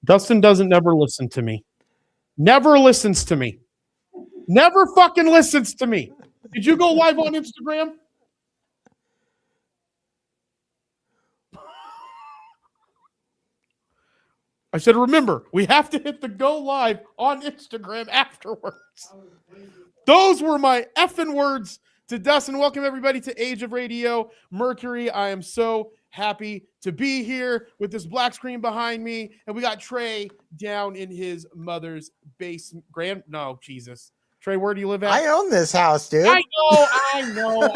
Dustin doesn't never listen to me. Never listens to me. Never fucking listens to me. Did you go live on Instagram? I said, remember, we have to hit the go live on Instagram afterwards. Those were my effing words to Dustin. Welcome, everybody, to Age of Radio Mercury. I am so happy to be here with this black screen behind me. And we got Trey down in his mother's basement. No, Jesus. Trey, where do you live at? I own this house, dude. I know.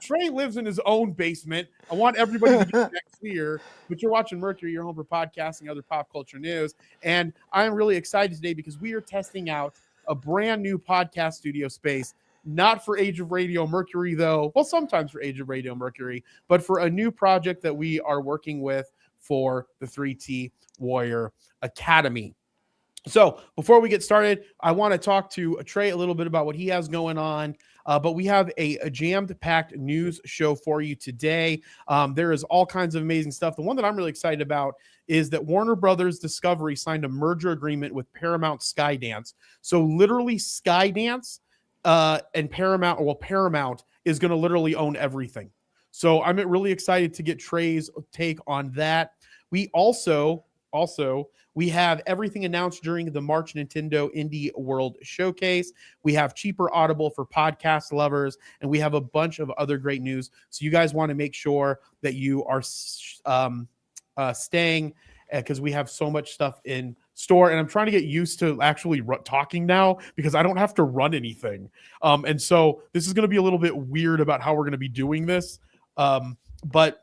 Trey lives in his own basement. I want everybody to get that clear. But you're watching Mercury, your home for podcasting, other pop culture news. And I'm really excited today because we are testing out a brand new podcast studio space. Not for Age of Radio Mercury, though. Well, sometimes for Age of Radio Mercury, but for a new project that we are working with for the 3T Warrior Academy. So before we get started, I want to talk to Trey a little bit about what he has going on. But we have a jammed-packed news show for you today. There is all kinds of amazing stuff. The one that I'm really excited about is that Warner Brothers Discovery signed a merger agreement with Paramount Skydance. So literally Skydance and Paramount is going to literally own everything. So I'm really excited to get Trey's take on that. We also we have everything announced during the March Nintendo Indie World Showcase. We have cheaper Audible for podcast lovers, and we have a bunch of other great news. So you guys want to make sure that you are staying because we have so much stuff in store. And I'm trying to get used to actually talking now because I don't have to run anything. And so this is going to be a little bit weird about how we're going to be doing this. But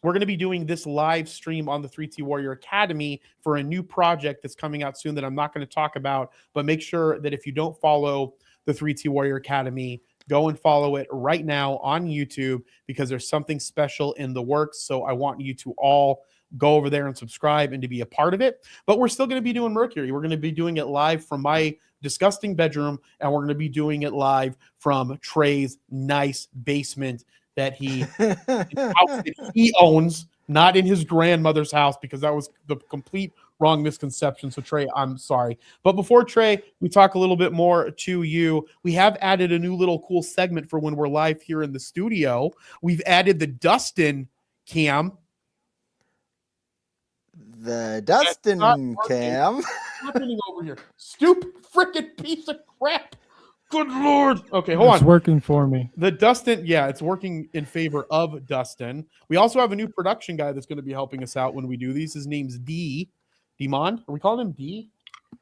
we're going to be doing this live stream on the 3T Warrior Academy for a new project that's coming out soon that I'm not going to talk about, but make sure that if you don't follow the 3T Warrior Academy, go and follow it right now on YouTube because there's something special in the works. So I want you to all go over there and subscribe and to be a part of it. But we're still going to be doing Mercury. We're going to be doing it live from my disgusting bedroom, and we're going to be doing it live from Trey's nice basement that he owns, not in his grandmother's house, because that was the complete wrong misconception. So Trey, I'm sorry. But before Trey, we talk a little bit more to you. We have added a new little cool segment for when we're live here in the studio. We've added the Dustin cam. The Dustin cam. What's happening over here? Stupid freaking piece of crap. Good Lord. Okay, hold on. It's working for me. The Dustin, yeah, it's working in favor of Dustin. We also have a new production guy that's going to be helping us out when we do these. His name's Demond. Are we calling him D?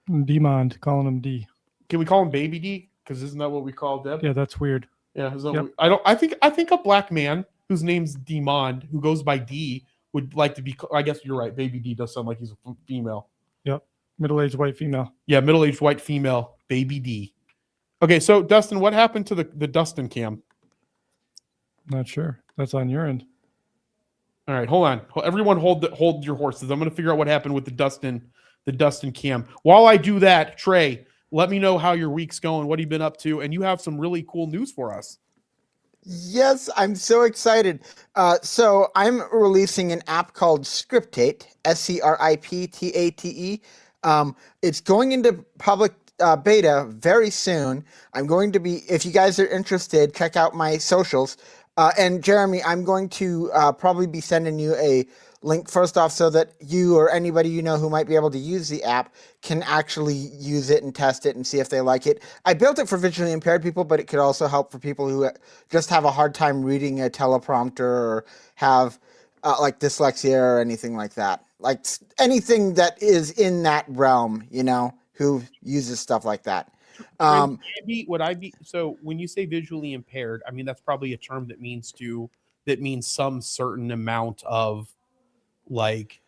Demond, calling him D. Can we call him Baby D? Because isn't that what we call Deb? Yeah, that's weird. Yeah, I think a black man whose name's Demond, who goes by D, would like to be. I guess you're right. Baby D does sound like he's a female. Yep, middle-aged white female. Yeah, middle-aged white female. Baby D. Okay, so Dustin, what happened to the Dustin cam? Not sure. That's on your end. All right, hold on. Everyone hold your horses. I'm going to figure out what happened with the Dustin cam. While I do that, Trey, let me know how your week's going, what have you been up to, and you have some really cool news for us. Yes, I'm so excited. So I'm releasing an app called Scriptate, Scriptate. It's going into public beta very soon. I'm going to be, if you guys are interested, check out my socials. And Jeremy, I'm going to probably be sending you a link first off so that you or anybody you know who might be able to use the app can actually use it and test it and see if they like it. I built it for visually impaired people, but it could also help for people who just have a hard time reading a teleprompter or have like dyslexia or anything like that. Like anything that is in that realm, you know, who uses stuff like that. Would I be so when you say visually impaired, I mean that's probably a term that means some certain amount of, like,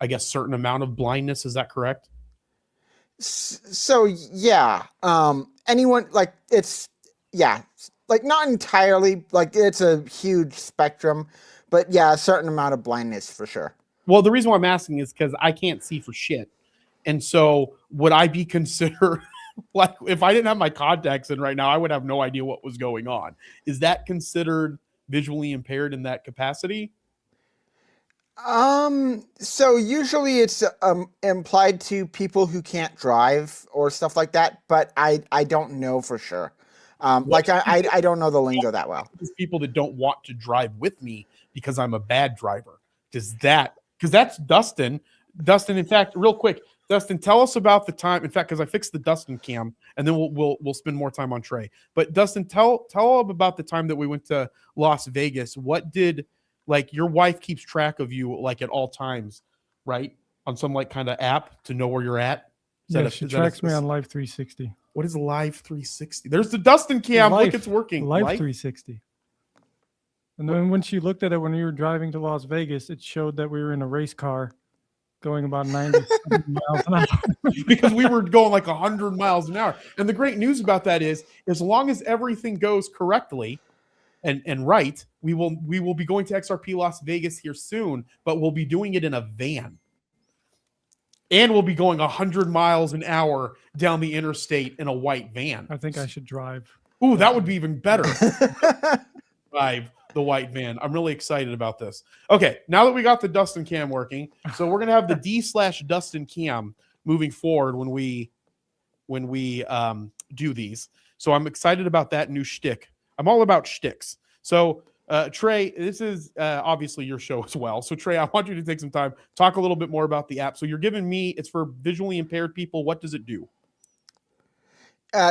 I guess certain amount of blindness. Is that correct? So yeah, anyone, like, it's, yeah, like not entirely, like it's a huge spectrum, but yeah, a certain amount of blindness for sure. Well, the reason why I'm asking is because I can't see for shit. And so would I be considered, like, if I didn't have my contacts in right now, I would have no idea what was going on. Is that considered visually impaired in that capacity? So usually it's implied to people who can't drive or stuff like that, but I don't know for sure. Like I don't know the lingo that well. There's people that don't want to drive with me because I'm a bad driver. Because that's Dustin. Dustin, in fact, real quick, Dustin, tell us about the time. In fact, because I fixed the Dustin cam, and then we'll spend more time on Trey. But Dustin, tell about the time that we went to Las Vegas. What did, like, your wife keeps track of you like at all times, right? On some like kind of app to know where you're at. She tracks me on Live 360. What is Live 360? There's the Dustin cam. Look, it's working. Live 360. And then when she looked at it when we were driving to Las Vegas, it showed that we were in a race car going about 90 miles an hour. Because we were going like 100 miles an hour. And the great news about that is, as long as everything goes correctly and right, we will be going to XRP Las Vegas here soon, but we'll be doing it in a van. And we'll be going 100 miles an hour down the interstate in a white van. I think I should drive. Ooh, that would be even better. Drive the white van. I'm really excited about this. Okay, now that we got the Dustin cam working, so we're gonna have the D/Dustin cam moving forward when we do these. So I'm excited about that new shtick. I'm all about shticks. So Trey, this is obviously your show as well. So Trey, I want you to take some time, talk a little bit more about the app. So you're giving me, it's for visually impaired people. What does it do?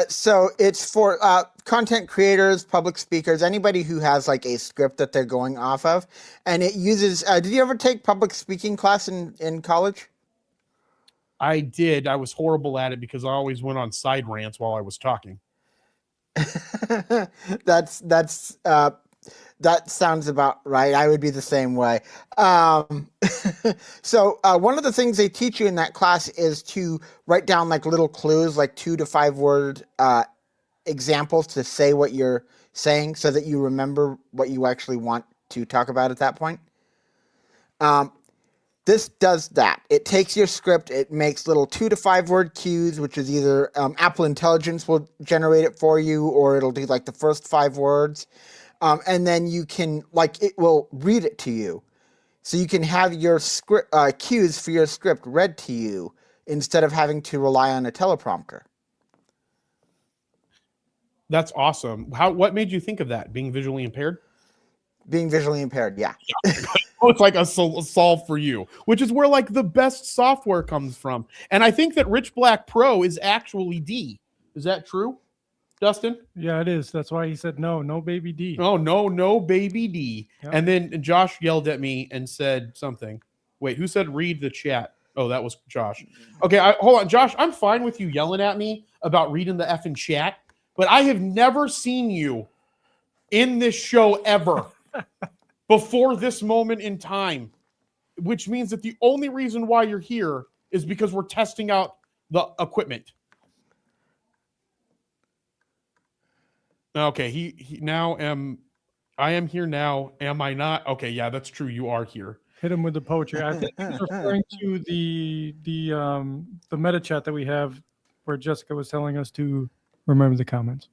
So it's for content creators, public speakers, anybody who has like a script that they're going off of. And it uses, did you ever take public speaking class in college? I did. I was horrible at it because I always went on side rants while I was talking. That sounds about right. I would be the same way. So one of the things they teach you in that class is to write down like little clues, like 2 to 5 word examples to say what you're saying so that you remember what you actually want to talk about at that point. This does that. It takes your script, it makes little 2 to 5 word cues, which is either Apple Intelligence will generate it for you, or it'll do like the first 5 words. And then you can, like, it will read it to you. So you can have your script cues for your script read to you instead of having to rely on a teleprompter. That's awesome. What made you think of that? Being visually impaired? Being visually impaired, yeah. Oh, it's like a solve for you, which is where like the best software comes from. And I think that Rich Black Pro is actually D. Is that true, Dustin? Yeah, it is. That's why he said no baby D. Oh, no baby D. Yep. And then Josh yelled at me and said something. Wait, who said read the chat? Oh, that was Josh. Okay, hold on, Josh. I'm fine with you yelling at me about reading the effing chat, but I have never seen you in this show ever before this moment in time, which means that the only reason why you're here is because we're testing out the equipment. Okay, I am here now. Am I not? Okay, yeah, that's true. You are here. Hit him with the poetry. I think he's referring to the meta chat that we have where Jessica was telling us to remember the comments.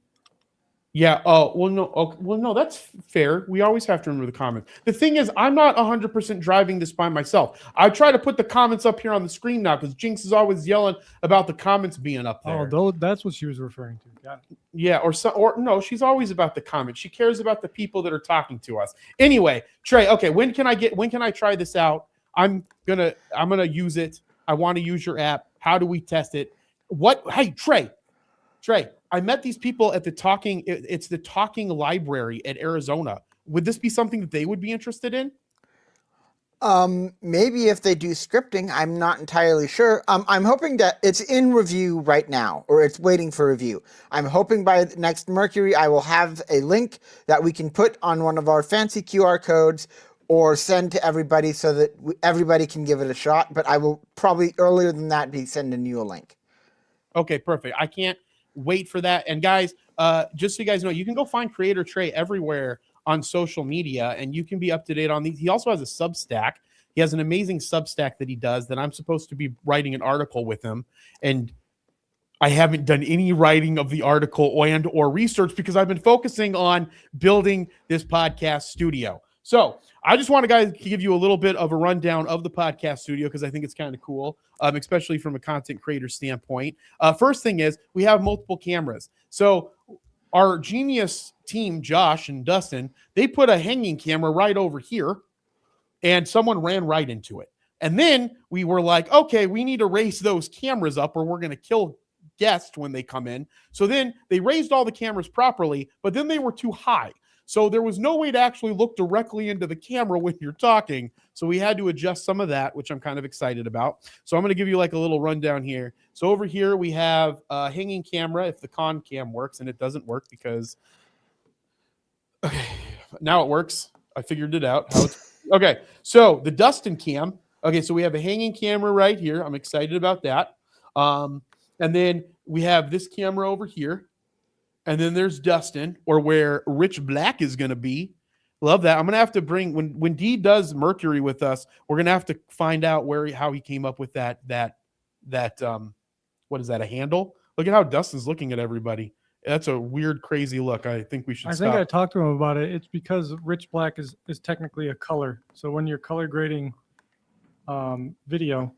Yeah. Oh, well, no. Okay, well, no, that's fair. We always have to remember the comments. The thing is, I'm not 100% driving this by myself. I try to put the comments up here on the screen now because Jinx is always yelling about the comments being up there. Oh, that's what she was referring to. Got it. Yeah, or no, she's always about the comments. She cares about the people that are talking to us. Anyway, Trey, okay, when can I try this out? I'm gonna use it. I want to use your app. How do we test it? Hey, Trey, I met these people at the Talking Library at Arizona. Would this be something that they would be interested in? Maybe if they do scripting, I'm not entirely sure. I'm hoping that it's in review right now, or it's waiting for review. I'm hoping by next Mercury, I will have a link that we can put on one of our fancy QR codes or send to everybody so that everybody can give it a shot. But I will probably earlier than that be sending you a link. Okay, perfect. I can't wait for that. And guys, just so you guys know, you can go find Creator Trey everywhere on social media, and you can be up to date on these. He also has a Substack. He has an amazing Substack that he does that I'm supposed to be writing an article with him. And I haven't done any writing of the article or research because I've been focusing on building this podcast studio. So I just want to guys give you a little bit of a rundown of the podcast studio because I think it's kind of cool, especially from a content creator standpoint. First thing is we have multiple cameras. So our genius team, Josh and Dustin, they put a hanging camera right over here, and someone ran right into it. And then we were like, okay, we need to raise those cameras up or we're going to kill guests when they come in. So then they raised all the cameras properly, but then they were too high. So there was no way to actually look directly into the camera when you're talking. So we had to adjust some of that, which I'm kind of excited about. So I'm going to give you like a little rundown here. So over here we have a hanging camera if the con cam works, and it doesn't work because okay, now it works. I figured it out. Okay, so the Dustin cam. Okay, so we have a hanging camera right here. I'm excited about that. And then we have this camera over here. And then there's Dustin, or where Rich Black is going to be. Love that. I'm going to have to bring, when Dee does Mercury with us, we're going to have to find out how he came up with that, what is that, a handle? Look at how Dustin's looking at everybody. That's a weird, crazy look. I think we should stop. I think I talked to him about it. It's because Rich Black is technically a color. So when you're color grading video,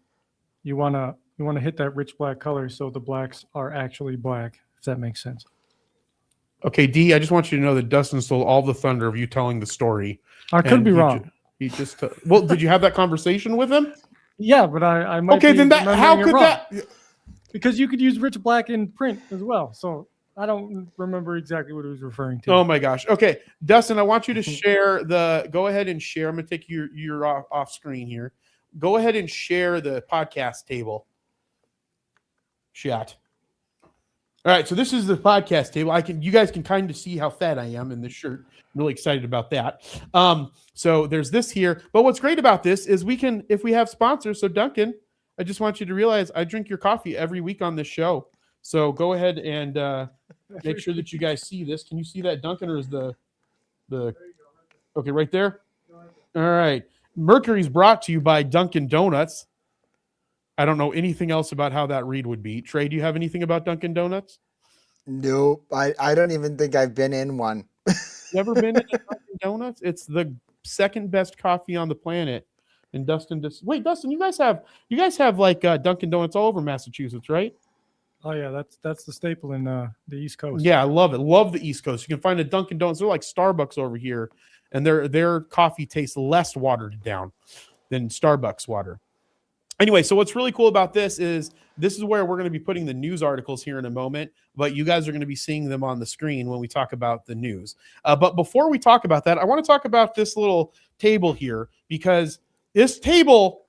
you want to hit that Rich Black color so the blacks are actually black, if that makes sense. Okay, Dee, I just want you to know that Dustin stole all the thunder of you telling the story. I could be wrong. He just well, did you have that conversation with him? Yeah, but I might. Okay, then how could that? Because you could use Rich Black in print as well. So I don't remember exactly what he was referring to. Oh my gosh. Okay, Dustin, I want you to share the. Go ahead and share. I'm gonna take your off screen here. Go ahead and share the podcast table. Chat. All right, so this is the podcast table. You guys can kind of see how fat I am in this shirt. I'm really excited about that. So there's this here. But what's great about this is we can, if we have sponsors. So Duncan, I just want you to realize I drink your coffee every week on this show. So go ahead and make sure that you guys see this. Can you see that, Duncan, or is the okay right there? All right. Mercury's brought to you by Dunkin' Donuts. I don't know anything else about how that read would be. Trey, do you have anything about Dunkin' Donuts? Nope. I don't even think I've been in one. Never been in a Dunkin' Donuts? It's the second best coffee on the planet. And Dustin wait, Dustin, you guys have like Dunkin' Donuts all over Massachusetts, right? Oh yeah, that's the staple in the East Coast. Yeah, I love it. Love the East Coast. You can find a Dunkin' Donuts. They're like Starbucks over here, and their coffee tastes less watered down than Starbucks water. Anyway, so what's really cool about this is where we're going to be putting the news articles here in a moment, but you guys are going to be seeing them on the screen when we talk about the news. But before we talk about that, I want to talk about this little table here, because this table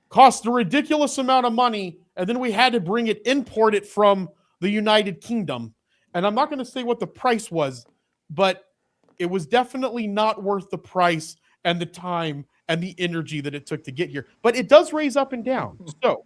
cost a ridiculous amount of money, and then we had to import it from the United Kingdom. And I'm not going to say what the price was, but it was definitely not worth the price and the time and the energy that it took to get here. But it does raise up and down. So,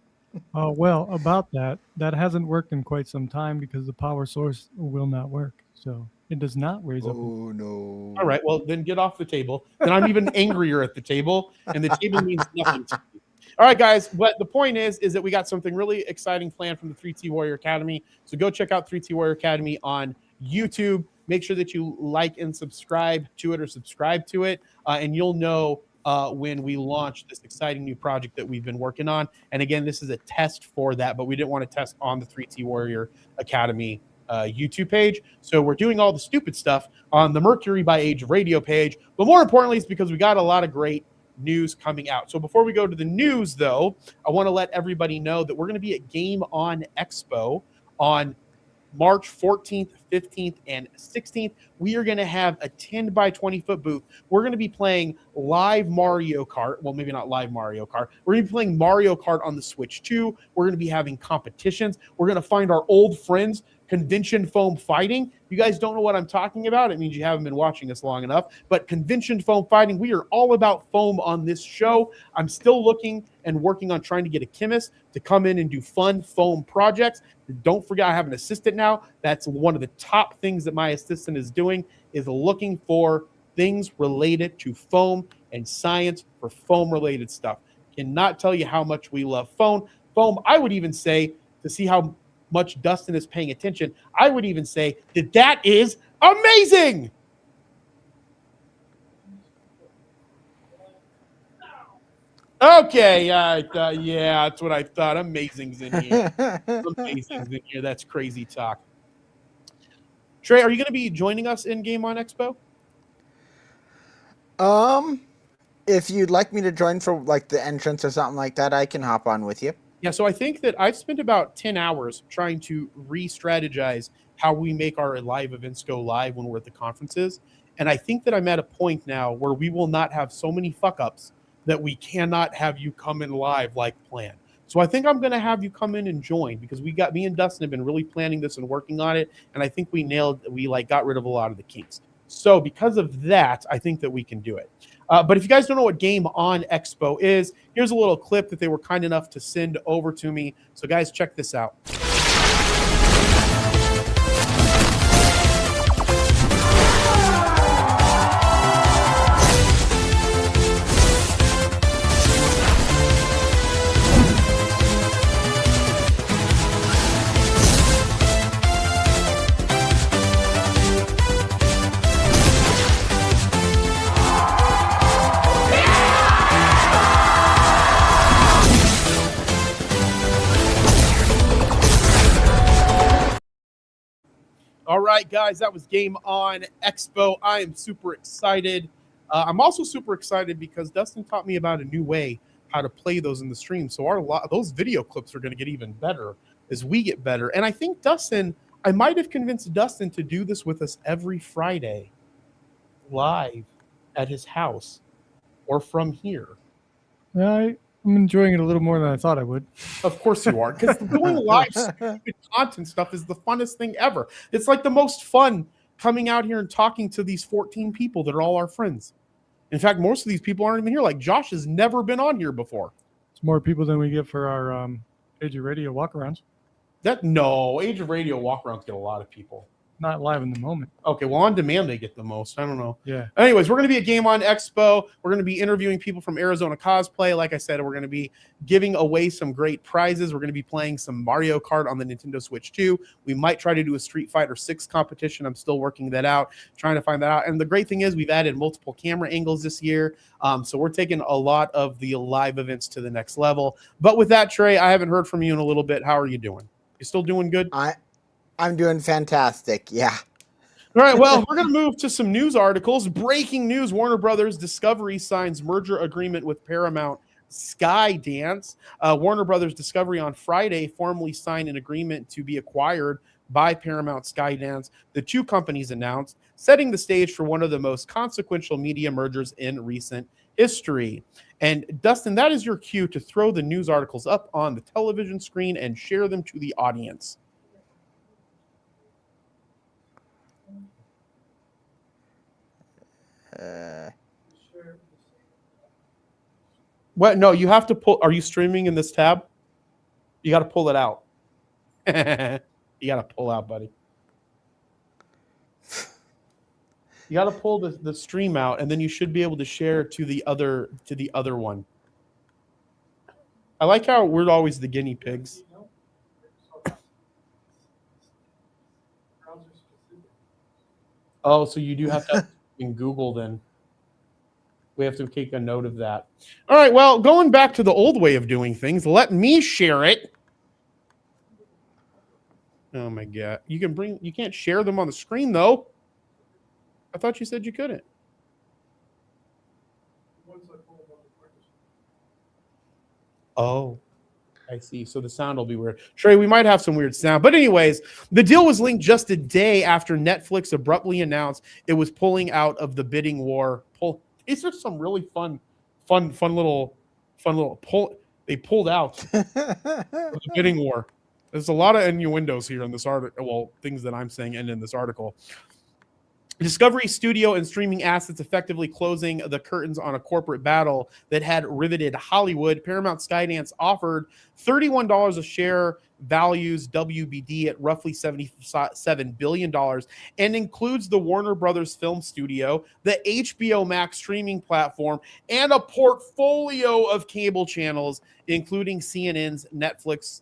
well, about that hasn't worked in quite some time because the power source will not work. So it does not raise up. Oh, no. All right, well, then get off the table. Then I'm even angrier at the table, and the table means nothing to me. All right, guys, but the point is that we got something really exciting planned from the 3T Warrior Academy. So go check out 3T Warrior Academy on YouTube. Make sure that you like and subscribe to it, and you'll know when we launch this exciting new project that we've been working on. And again, this is a test for that, but we didn't want to test on the 3T Warrior Academy YouTube page. So we're doing all the stupid stuff on the Mercury by Age of Radio page. But more importantly, it's because we got a lot of great news coming out. So before we go to the news, though, I want to let everybody know that we're going to be at Game On Expo on March 14th, 15th, and 16th. We are going to have a 10 by 20 foot booth. We're going to be playing live Mario Kart. Well, maybe not live Mario Kart. We're going to be playing Mario Kart on the Switch 2. We're going to be having competitions. We're going to find our old friends, Convention Foam Fighting. If you guys don't know what I'm talking about, it means you haven't been watching us long enough. But Convention Foam Fighting, we are all about foam on this show. I'm still looking and working on trying to get a chemist to come in and do fun foam projects. Don't forget, I have an assistant now. That's one of the top things that my assistant is doing, is looking for things related to foam and science for foam-related stuff. Cannot tell you how much we love foam. I would even say, to see how much Dustin is paying attention, I would even say that is amazing. Okay, yeah, that's what I thought. Amazing's in here. Amazing's in here. That's crazy talk. Trey, are you going to be joining us in Game On Expo? If you'd like me to join for like the entrance or something like that, I can hop on with you. Yeah, so I think that I've spent about 10 hours trying to re-strategize how we make our live events go live when we're at the conferences. And I think that I'm at a point now where we will not have so many fuck-ups that we cannot have you come in live like planned. So I think I'm going to have you come in and join because me and Dustin have been really planning this and working on it. And I think we got rid of a lot of the kinks. So because of that, I think that we can do it. But if you guys don't know what Game On Expo is, here's a little clip that they were kind enough to send over to me. So guys, check this out. All right, guys, that was Game On Expo. I am super excited. I'm also super excited because Dustin taught me about a new way how to play those in the stream. So those video clips are going to get even better as we get better. And I think I might have convinced Dustin to do this with us every Friday live at his house or from here. I'm enjoying it a little more than I thought I would. Of course you are, because doing live content stuff is the funnest thing ever. It's like the most fun coming out here and talking to these 14 people that are all our friends. In fact, most of these people aren't even here. Like Josh has never been on here before. It's more people than we get for our Age of Radio walkarounds. Age of Radio walkarounds get a lot of people. Not live in the moment. Okay, well, on demand they get the most. I don't know. Yeah. Anyways, we're going to be at Game On Expo. We're going to be interviewing people from Arizona Cosplay. Like I said, we're going to be giving away some great prizes. We're going to be playing some Mario Kart on the Nintendo Switch 2. We might try to do a Street Fighter 6 competition. I'm still working that out, trying to find that out. And the great thing is we've added multiple camera angles this year. So we're taking a lot of the live events to the next level. But with that, Trey, I haven't heard from you in a little bit. How are you doing? You still doing good? I'm doing fantastic. Yeah. All right, well, we're going to move to some news articles. Breaking news, Warner Brothers Discovery signs merger agreement with Paramount Skydance. Warner Brothers Discovery on Friday formally signed an agreement to be acquired by Paramount Skydance. The two companies announced, setting the stage for one of the most consequential media mergers in recent history. And Dustin, that is your cue to throw the news articles up on the television screen and share them to the audience. What? No, you have to pull. Are you streaming in this tab? You got to pull it out. You got to pull out, buddy. You got to pull the stream out, and then you should be able to share to the other one. I like how we're always the guinea pigs. Oh, so you do have to in Google then. We have to take a note of that. All right, well, going back to the old way of doing things, let me share it. Oh my God. You can't share them on the screen though. I thought you said you couldn't. Oh, I see. So the sound will be weird. Trey, we might have some weird sound. But anyways, the deal was linked just a day after Netflix abruptly announced it was pulling out of the bidding war. It's just some really fun little pull. They pulled out of the bidding war. There's a lot of innuendos here in this article. Well, things that I'm saying and in this article. Discovery Studio and streaming assets effectively closing the curtains on a corporate battle that had riveted Hollywood. Paramount Skydance offered $31 a share, values WBD at roughly $77 billion, and includes the Warner Brothers Film Studio, the HBO Max streaming platform, and a portfolio of cable channels, including CNN's Netflix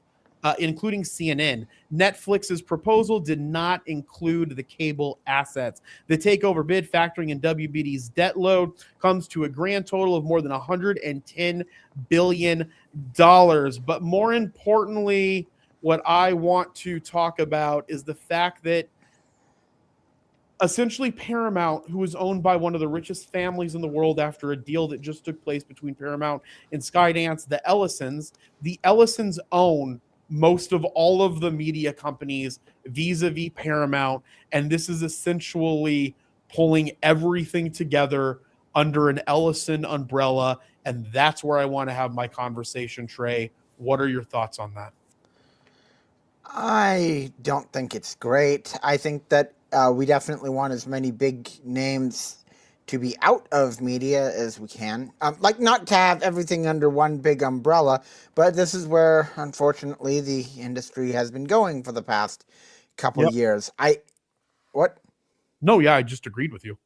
including CNN. Netflix's proposal did not include the cable assets. The takeover bid, factoring in WBD's debt load, comes to a grand total of more than $110 billion. But more importantly, what I want to talk about is the fact that essentially Paramount, who is owned by one of the richest families in the world after a deal that just took place between Paramount and Skydance, the Ellisons own most of all of the media companies vis-a-vis Paramount, and this is essentially pulling everything together under an Ellison umbrella, and that's where I want to have my conversation. Trey, what are your thoughts on that? I don't think it's great. I think that we definitely want as many big names to be out of media as we can. Like, not to have everything under one big umbrella, but this is where, unfortunately, the industry has been going for the past couple years. What? No, yeah, I just agreed with you.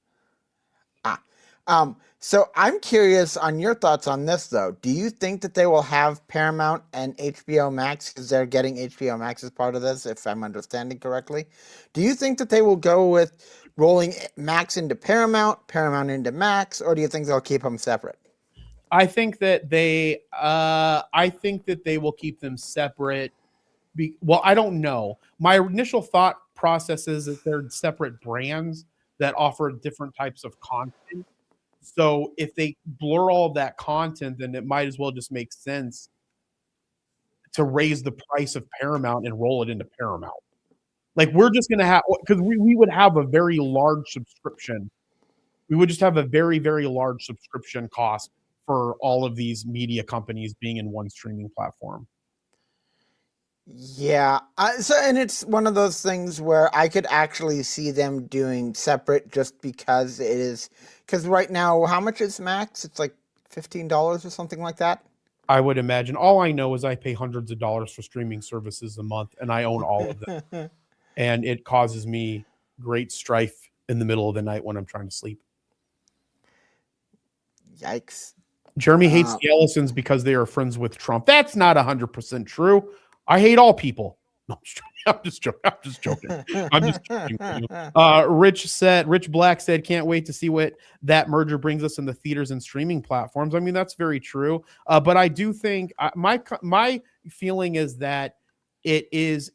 So I'm curious on your thoughts on this, though. Do you think that they will have Paramount and HBO Max, because they're getting HBO Max as part of this, if I'm understanding correctly? Do you think that they will go with rolling Max into Paramount, Paramount into Max, or do you think they'll keep them separate? I think that they will keep them separate. Well, I don't know. My initial thought process is that they're separate brands that offer different types of content. So if they blur all of that content, then it might as well just make sense to raise the price of Paramount and roll it into Paramount. Like, we're just going to have, because we would have a very large subscription. We would just have a very, very large subscription cost for all of these media companies being in one streaming platform. Yeah. And it's one of those things where I could actually see them doing separate just because it is. Because right now, how much is Max? It's like $15 or something like that. I would imagine. All I know is I pay hundreds of dollars for streaming services a month, and I own all of them. And it causes me great strife in the middle of the night when I'm trying to sleep. Yikes. Jeremy hates the Ellisons because they are friends with Trump. That's not 100% true. I hate all people. No, I'm just joking. I'm just joking. Rich Black said, can't wait to see what that merger brings us in the theaters and streaming platforms. I mean, that's very true. But I do think my feeling is that it is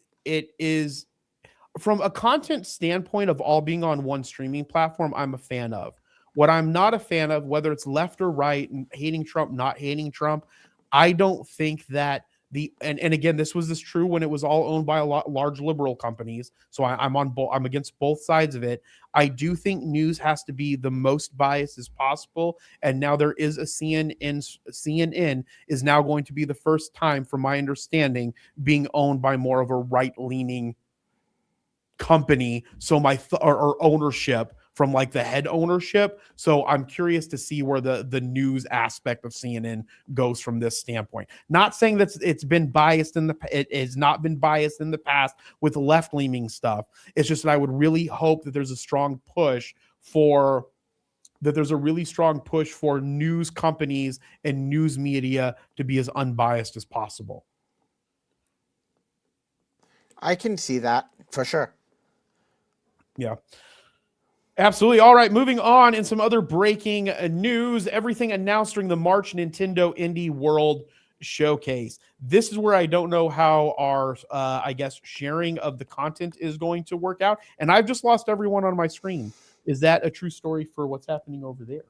from a content standpoint of all being on one streaming platform, I'm a fan of. What I'm not a fan of, whether it's left or right, and hating Trump, not hating Trump, I don't think that and again, this was true when it was all owned by a lot large liberal companies. So I'm against both sides of it. I do think news has to be the most biased as possible. And now there is a CNN is now going to be the first time, from my understanding, being owned by more of a right-leaning company. So or ownership from like the head ownership. So I'm curious to see where the news aspect of CNN goes from this standpoint. Not saying that it's been biased it has not been biased in the past with left-leaning stuff. It's just that I would really hope that there's a really strong push for news companies and news media to be as unbiased as possible. I can see that for sure. Yeah. Absolutely. All right, moving on. In some other breaking news, everything announced during the March Nintendo Indie World Showcase. This is where I don't know how our, sharing of the content is going to work out. And I've just lost everyone on my screen. Is that a true story for what's happening over there?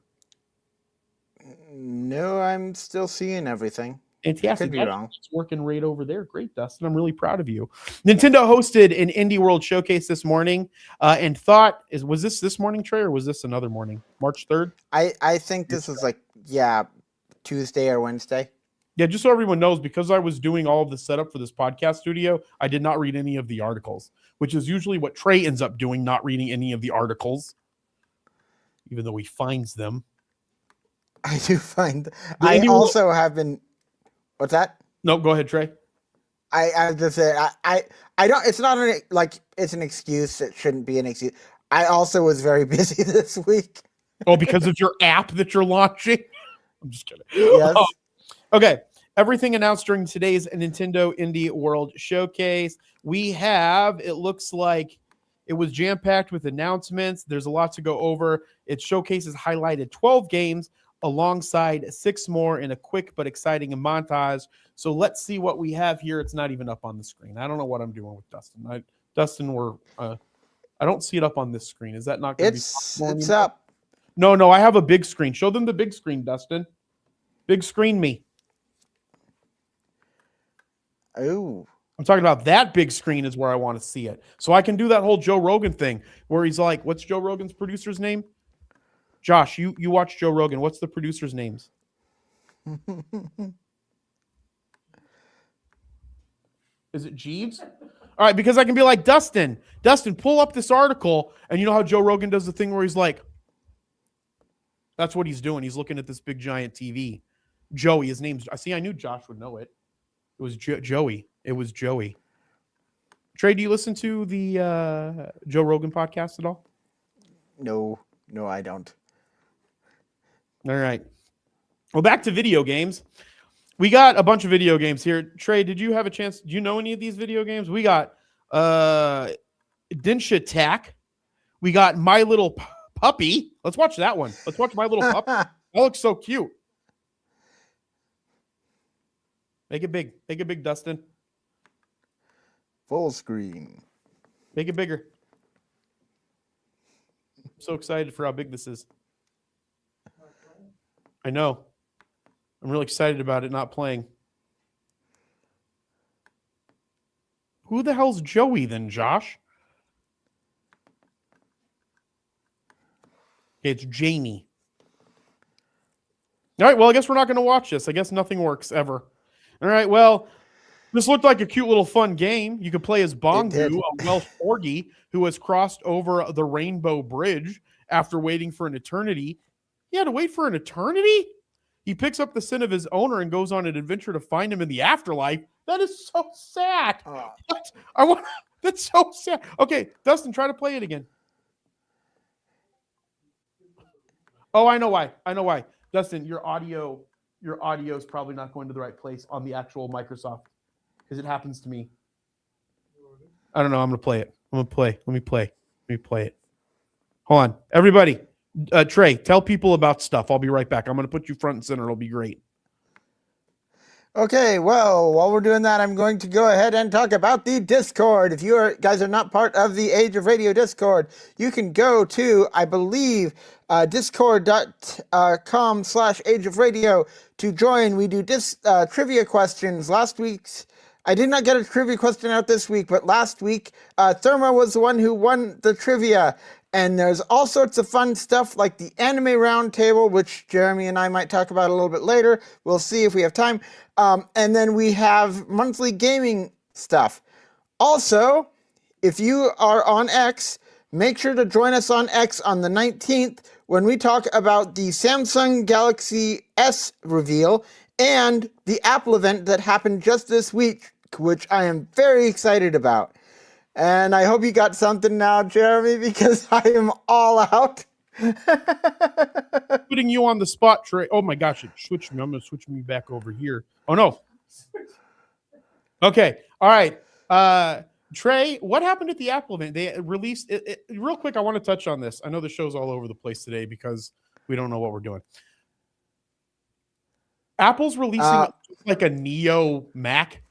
No, I'm still seeing everything. Fantastic. Could be wrong. It's working right over there. Great, Dustin. I'm really proud of you. Nintendo hosted an Indie World Showcase this morning and was this morning, Trey, or was this another morning? March 3rd? I think this was Tuesday or Wednesday. Yeah, just so everyone knows, because I was doing all of the setup for this podcast studio, I did not read any of the articles, which is usually what Trey ends up doing, not reading any of the articles, even though he finds them. I do find. I also have been. What's that? No, go ahead, Trey. I just said I don't. It's not it's an excuse. It shouldn't be an excuse. I also was very busy this week. Oh, because of your app that you're launching? I'm just kidding. Yes. Okay. everything announced during today's Nintendo Indie World Showcase. We have, it looks like it was jam-packed with announcements. There's a lot to go over. It showcases highlighted 12 games alongside 6 more in a quick but exciting montage. So let's see what we have here. It's not even up on the screen. I don't know what I'm doing with Dustin. I don't see it up on this screen. Is that not going to be possible It's anymore? up. No, I have a big screen. Show them the big screen, Dustin. Big screen me. Oh. I'm talking about that big screen is where I want to see it. So I can do that whole Joe Rogan thing where he's like, what's Joe Rogan's producer's name? Josh, you watch Joe Rogan. What's the producer's names? Is it Jeeves? All right, because I can be like, Dustin, pull up this article. And you know how Joe Rogan does the thing where he's like, that's what he's doing. He's looking at this big giant TV. Joey, his name's, I knew Josh would know it. It was Joey. It was Joey. Trey, do you listen to the Joe Rogan podcast at all? No, I don't. All right. Well, back to video games. We got a bunch of video games here. Trey, did you have a chance? Do you know any of these video games? We got Dinsh Attack. We got My Little Puppy. Let's watch that one. Let's watch My Little Puppy. That looks so cute. Make it big. Make it big, Dustin. Full screen. Make it bigger. I'm so excited for how big this is. I know. I'm really excited about it not playing. Who the hell's Joey then, Josh? Okay, it's Jamie. All right, well, I guess we're not going to watch this. I guess nothing works ever. All right, well, this looked like a cute little fun game. You could play as Bongu, a Welsh corgi who has crossed over the Rainbow Bridge after waiting for an eternity. He had to wait for an eternity? He picks up the sin of his owner and goes on an adventure to find him in the afterlife. That is so sad. That's so sad. Okay, Dustin, try to play it again. Oh, I know why. Dustin, your audio is probably not going to the right place on the actual Microsoft because it happens to me. I don't know. I'm going to play it. Let me play it. Hold on. Everybody, Trey, tell people about stuff. I'll be right back. I'm going to put you front and center. It'll be great. Okay, well, while we're doing that, I'm going to go ahead and talk about the Discord. If you guys are not part of the Age of Radio Discord, you can go to, I believe, discord.com/Age of Radio to join. We do trivia questions. Last week's, I did not get a trivia question out this week, but last week, Therma was the one who won the trivia. And there's all sorts of fun stuff like the Anime Roundtable, which Jeremy and I might talk about a little bit later. We'll see if we have time. And then we have monthly gaming stuff. Also, if you are on X, make sure to join us on X on the 19th when we talk about the Samsung Galaxy S reveal and the Apple event that happened just this week, which I am very excited about. And I hope you got something now, Jeremy, because I am all out. Putting you on the spot, Trey. Oh my gosh, it switched me. I'm going to switch me back over here. Oh no. Okay. All right. Trey, what happened at the Apple event? They released it. Real quick, I want to touch on this. I know the show's all over the place today because we don't know what we're doing. Apple's releasing like a Neo Mac.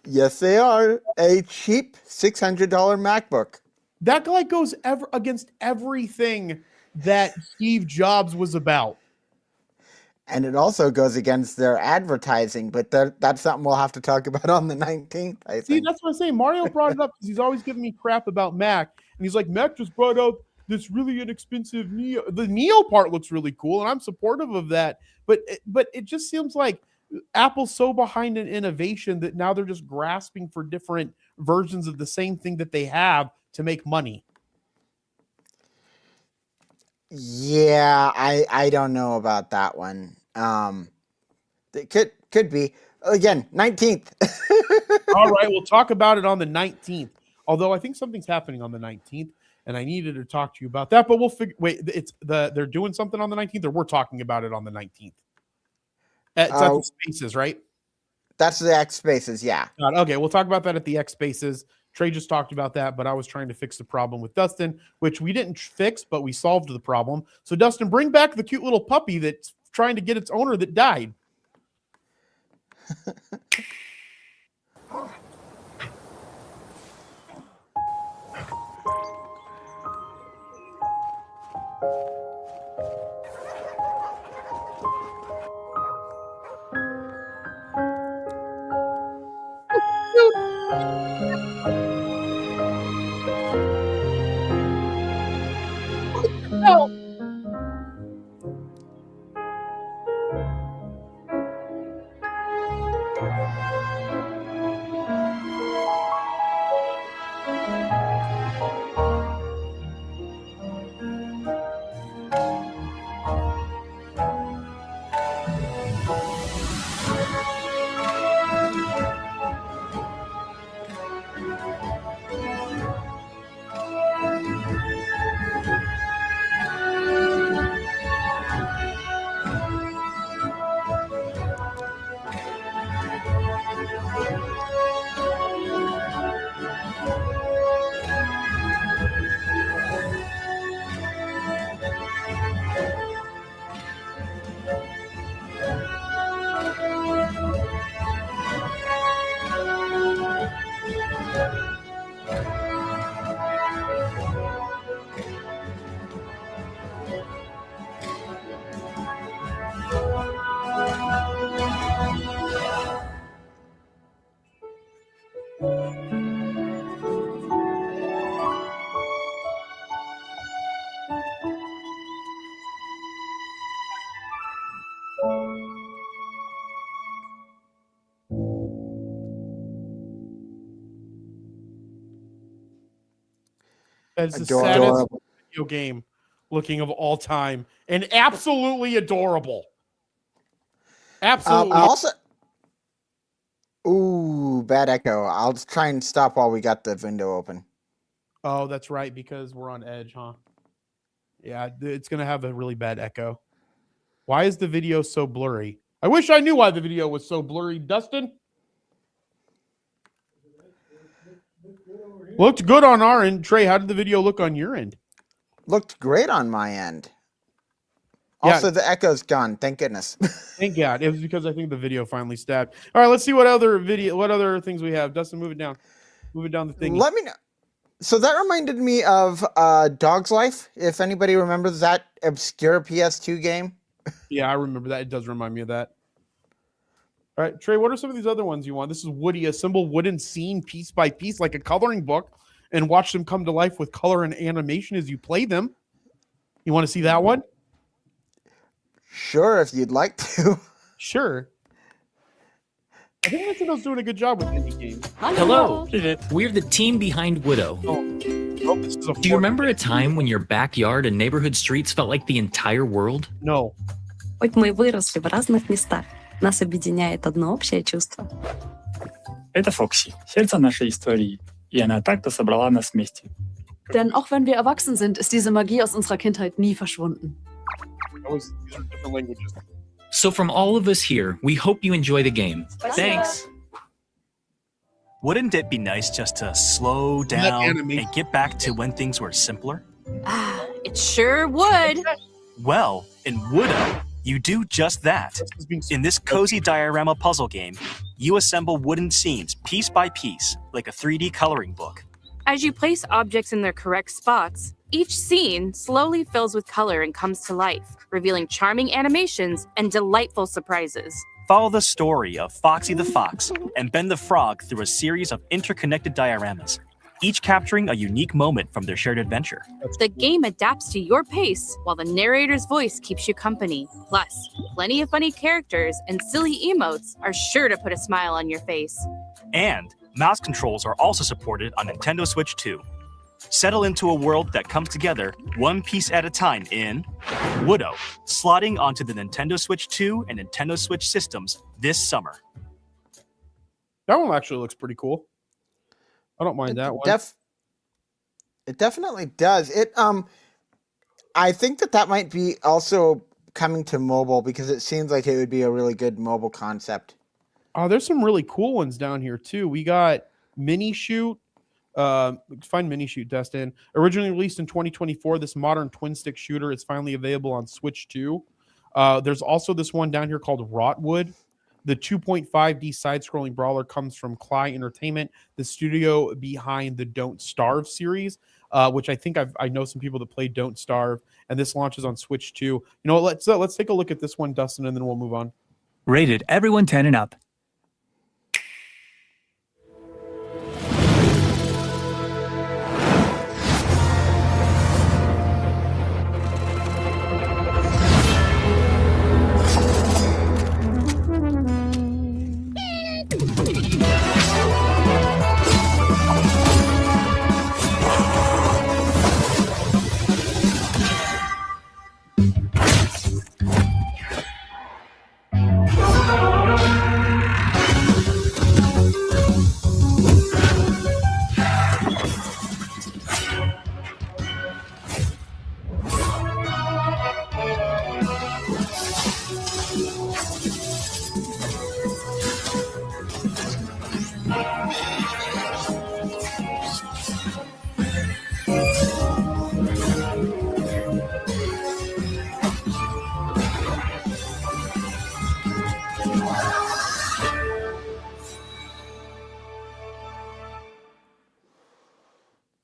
Yes, they are. A cheap $600 MacBook. That guy goes against everything that Steve Jobs was about. And it also goes against their advertising, but that's something we'll have to talk about on the 19th, I think. See, that's what I'm saying. Mario brought it up because he's always giving me crap about Mac. And he's like, Mac just brought out this really inexpensive Neo. The Neo part looks really cool, and I'm supportive of that. But it just seems like Apple's so behind in innovation that now they're just grasping for different versions of the same thing that they have to make money. Yeah, I don't know about that one. It could be. Again, 19th. All right, we'll talk about it on the 19th. Although I think something's happening on the 19th, and I needed to talk to you about that. But we'll figure. Wait, they're doing something on the 19th, or we're talking about it on the 19th. It's at the spaces, right? That's the X spaces, yeah. Okay, we'll talk about that at the X spaces. Trey just talked about that, but I was trying to fix the problem with Dustin, which we didn't fix, but we solved the problem. So, Dustin, bring back the cute little puppy that's trying to get its owner that died. No. That is the saddest video game looking of all time, and absolutely adorable. Absolutely. Also, ooh, bad echo. I'll try and stop while we got the window open. Oh, that's right, because we're on Edge, huh? Yeah, it's going to have a really bad echo. Why is the video so blurry? I wish I knew why the video was so blurry, Dustin. Looked good on our end. Trey, how did the video look on your end? Looked great on my end. Also, the echo's gone. Thank goodness. Thank God. It was because I think the video finally stopped. All right, let's see what other things we have. Dustin, move it down. Move it down the thing. Let me know. So that reminded me of Dog's Life. If anybody remembers that obscure PS2 game. Yeah, I remember that. It does remind me of that. All right, Trey, what are some of these other ones you want? This is Woody. Assemble wooden scene piece by piece like a coloring book and watch them come to life with color and animation as you play them. You want to see that one? Sure, if you'd like to. Sure. I think Nintendo's doing a good job with indie games. Hello, we're the team behind Widow. Do you remember a time when your backyard and neighborhood streets felt like the entire world? No. Хоть мы и выросли в разных местах, нас объединяет одно общее чувство. Это Фокси, сердце нашей истории, и она так-то собрала нас вместе. Denn auch wenn wir erwachsen sind, ist diese Magie aus unserer Kindheit nie verschwunden. These are different languages. So from all of us here, we hope you enjoy the game. Thanks. Wouldn't it be nice just to slow down and get back to when things were simpler? Ah, it sure would. Well, in Widow, you do just that. In this cozy diorama puzzle game, you assemble wooden scenes piece by piece, like a 3D coloring book. As you place objects in their correct spots, each scene slowly fills with color and comes to life, revealing charming animations and delightful surprises. Follow the story of Foxy the Fox and Ben the Frog through a series of interconnected dioramas, each capturing a unique moment from their shared adventure. The game adapts to your pace, while the narrator's voice keeps you company. Plus, plenty of funny characters and silly emotes are sure to put a smile on your face. And mouse controls are also supported on Nintendo Switch 2. Settle into a world that comes together one piece at a time in Widow, slotting onto the Nintendo Switch 2 and Nintendo Switch systems this summer. That one actually looks pretty cool. I don't mind that one. It definitely does. I think that might be also coming to mobile because it seems like it would be a really good mobile concept. Oh, there's some really cool ones down here too. We got Mini Shoot. Find Mini Shoot, Destin. Originally released in 2024, this modern twin stick shooter is finally available on Switch 2. There's also this one down here called Rotwood. The 2.5D side-scrolling brawler comes from Cly Entertainment, the studio behind the Don't Starve series, which I think I know some people that play Don't Starve, and this launches on Switch 2. You know, let's take a look at this one, Dustin, and then we'll move on. Rated everyone 10 and up.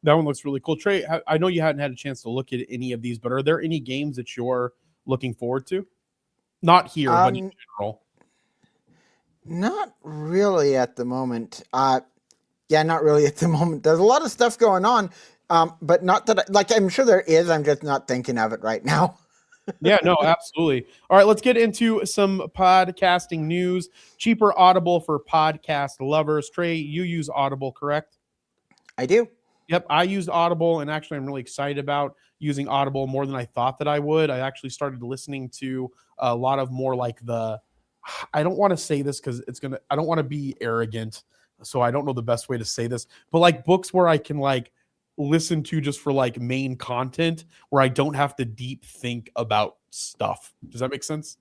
That one looks really cool. Trey, I know you hadn't had a chance to look at any of these, but are there any games that you're looking forward to? Not here, but in general. Not really at the moment. Yeah, not really at the moment. There's a lot of stuff going on, but not that I'm sure there is. I'm just not thinking of it right now. Yeah, no, absolutely. All right, let's get into some podcasting news. Cheaper Audible for podcast lovers. Trey, you use Audible, correct? I do. Yep, I used Audible, and actually I'm really excited about using Audible more than I thought that I would. I actually started listening to a lot of more like I don't want to say this because I don't want to be arrogant, so I don't know the best way to say this, but like books where I can like listen to just for like main content where I don't have to deep think about stuff. Does that make sense?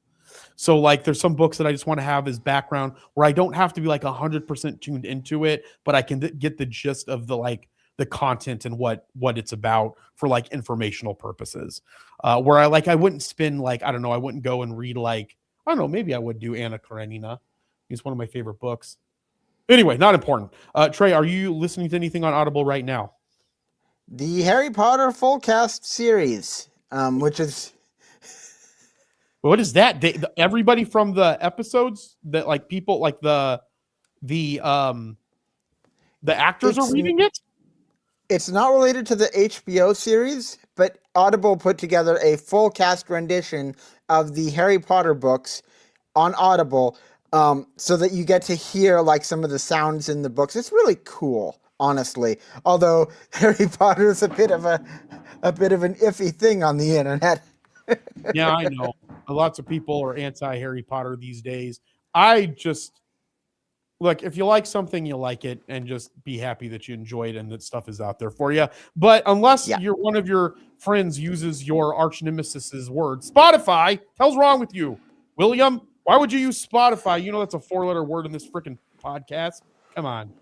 So like there's some books that I just want to have as background where I don't have to be like 100% tuned into it, but I can get the gist of the content and what it's about for like informational purposes. Where I wouldn't spend like, I don't know, I wouldn't go and read like, I don't know, maybe I would do Anna Karenina. It's one of my favorite books. Anyway, not important. Trey, are you listening to anything on Audible right now? The Harry Potter full cast series, which is... What is that? Everybody from the episodes that like people like the actors are reading it? It's not related to the HBO series, but Audible put together a full cast rendition of the Harry Potter books on Audible, so that you get to hear like some of the sounds in the books. It's really cool, honestly. Although Harry Potter is a bit of an iffy thing on the internet. Yeah, I know. Lots of people are anti-Harry Potter these days. I just look, if you like something, you like it, and just be happy that you enjoy it and that stuff is out there for you. But unless you're one of your friends uses your arch nemesis's word, Spotify, hell's wrong with you, William? Why would you use Spotify? You know that's a 4-letter word in this freaking podcast. Come on.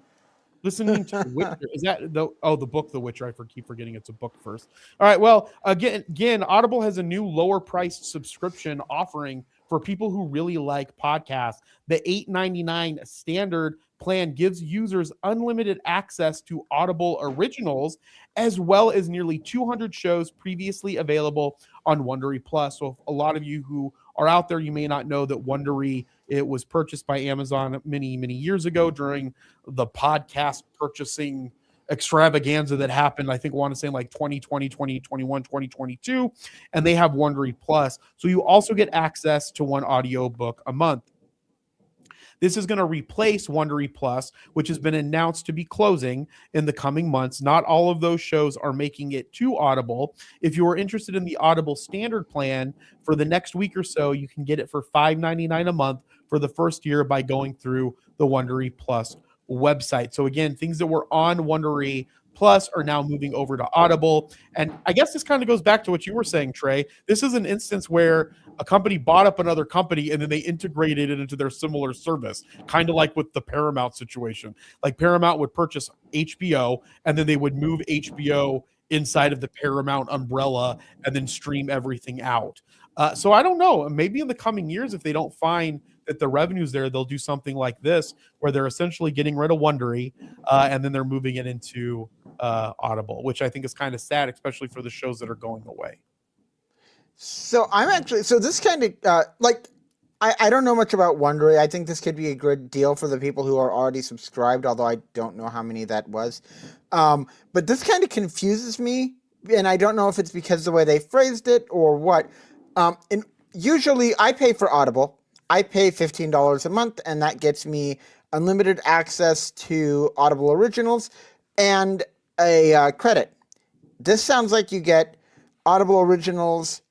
Listening to The Witcher. Is that the book The Witcher? I keep forgetting it's a book first. All right. Well, again, Audible has a new lower priced subscription offering for people who really like podcasts. The $8.99 standard plan gives users unlimited access to Audible originals, as well as nearly 200 shows previously available on Wondery Plus. So if a lot of you who are out there, you may not know that Wondery, it was purchased by Amazon many, many years ago during the podcast purchasing extravaganza that happened, I think I want to say like 2020, 2021, 2022, and they have Wondery Plus. So you also get access to one audiobook a month. This is going to replace Wondery Plus, which has been announced to be closing in the coming months. Not all of those shows are making it to Audible. If you are interested in the Audible standard plan for the next week or so, you can get it for $5.99 a month for the first year by going through the Wondery Plus website. So again, things that were on Wondery Plus are now moving over to Audible. And I guess this kind of goes back to what you were saying, Trey. This is an instance where a company bought up another company and then they integrated it into their similar service, kind of like with the Paramount situation. Like Paramount would purchase HBO and then they would move HBO inside of the Paramount umbrella and then stream everything out. So I don't know. Maybe in the coming years, if they don't find that the revenue's there, they'll do something like this, where they're essentially getting rid of Wondery, and then they're moving it into Audible, which I think is kind of sad, especially for the shows that are going away. So this kind of I don't know much about Wondery. I think this could be a good deal for the people who are already subscribed, although I don't know how many that was. But this kind of confuses me, and I don't know if it's because of the way they phrased it or what. And usually I pay for Audible. I pay $15 a month, and that gets me unlimited access to Audible Originals and a credit. This sounds like you get Audible Originals,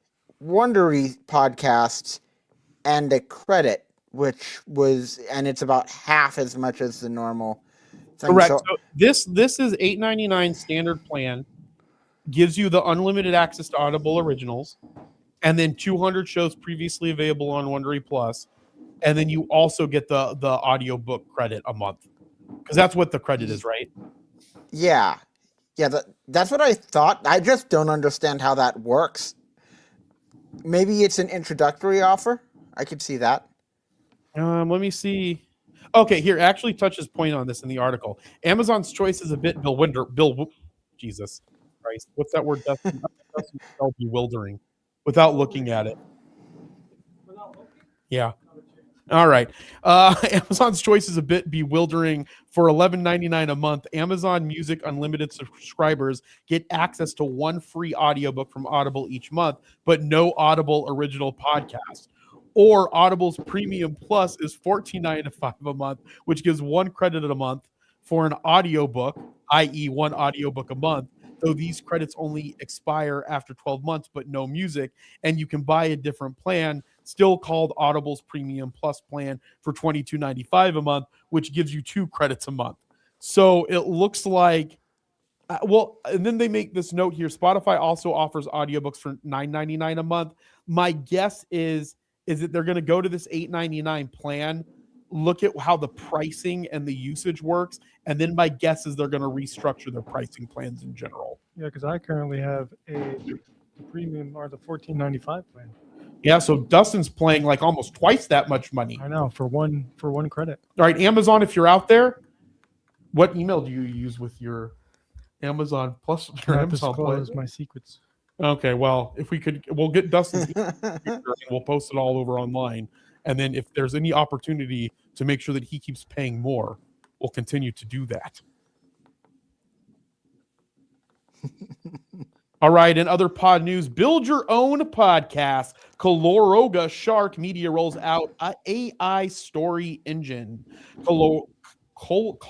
Wondery podcasts, and a credit, and it's about half as much as the normal thing. Correct. So this is $8.99 standard plan, gives you the unlimited access to Audible Originals, and then 200 shows previously available on Wondery Plus, and then you also get the audiobook credit a month, because that's what the credit is, right? Yeah, that's what I thought. I just don't understand how that works. Maybe it's an introductory offer. I could see that. Let me see. Okay, here actually touches point on this in the article. Amazon's choice is a bit Jesus Christ, what's that word? Dustin? Bewildering. Without looking at it. Yeah. All right. Amazon's choice is a bit bewildering. For $11.99 a month, Amazon Music Unlimited subscribers get access to one free audiobook from Audible each month, but no Audible original podcast. Or Audible's Premium Plus is $14.95 a month, which gives one credit a month for an audiobook, i.e. one audiobook a month, though these credits only expire after 12 months, but no music, and you can buy a different plan, still called Audible's Premium Plus plan, for $22.95 a month, which gives you 2 credits a month. So it looks like, and then they make this note here, Spotify also offers audiobooks for $9.99 a month. My guess is that they're going to go to this $8.99 plan, look at how the pricing and the usage works, and then my guess is they're going to restructure their pricing plans in general. Yeah, because I currently have the premium or the $14.95 plan. Yeah, so Dustin's playing like almost twice that much money. I know, for one credit. All right, Amazon, if you're out there, what email do you use with your Amazon Plus? Your Amazon Plus, my secrets. Okay, well, if we could, we'll get Dustin's email and we'll post it all over online. And then if there's any opportunity to make sure that he keeps paying more, we'll continue to do that. All right, in other pod news, build your own podcast. Colorga Shark Media rolls out an AI story engine. Colorga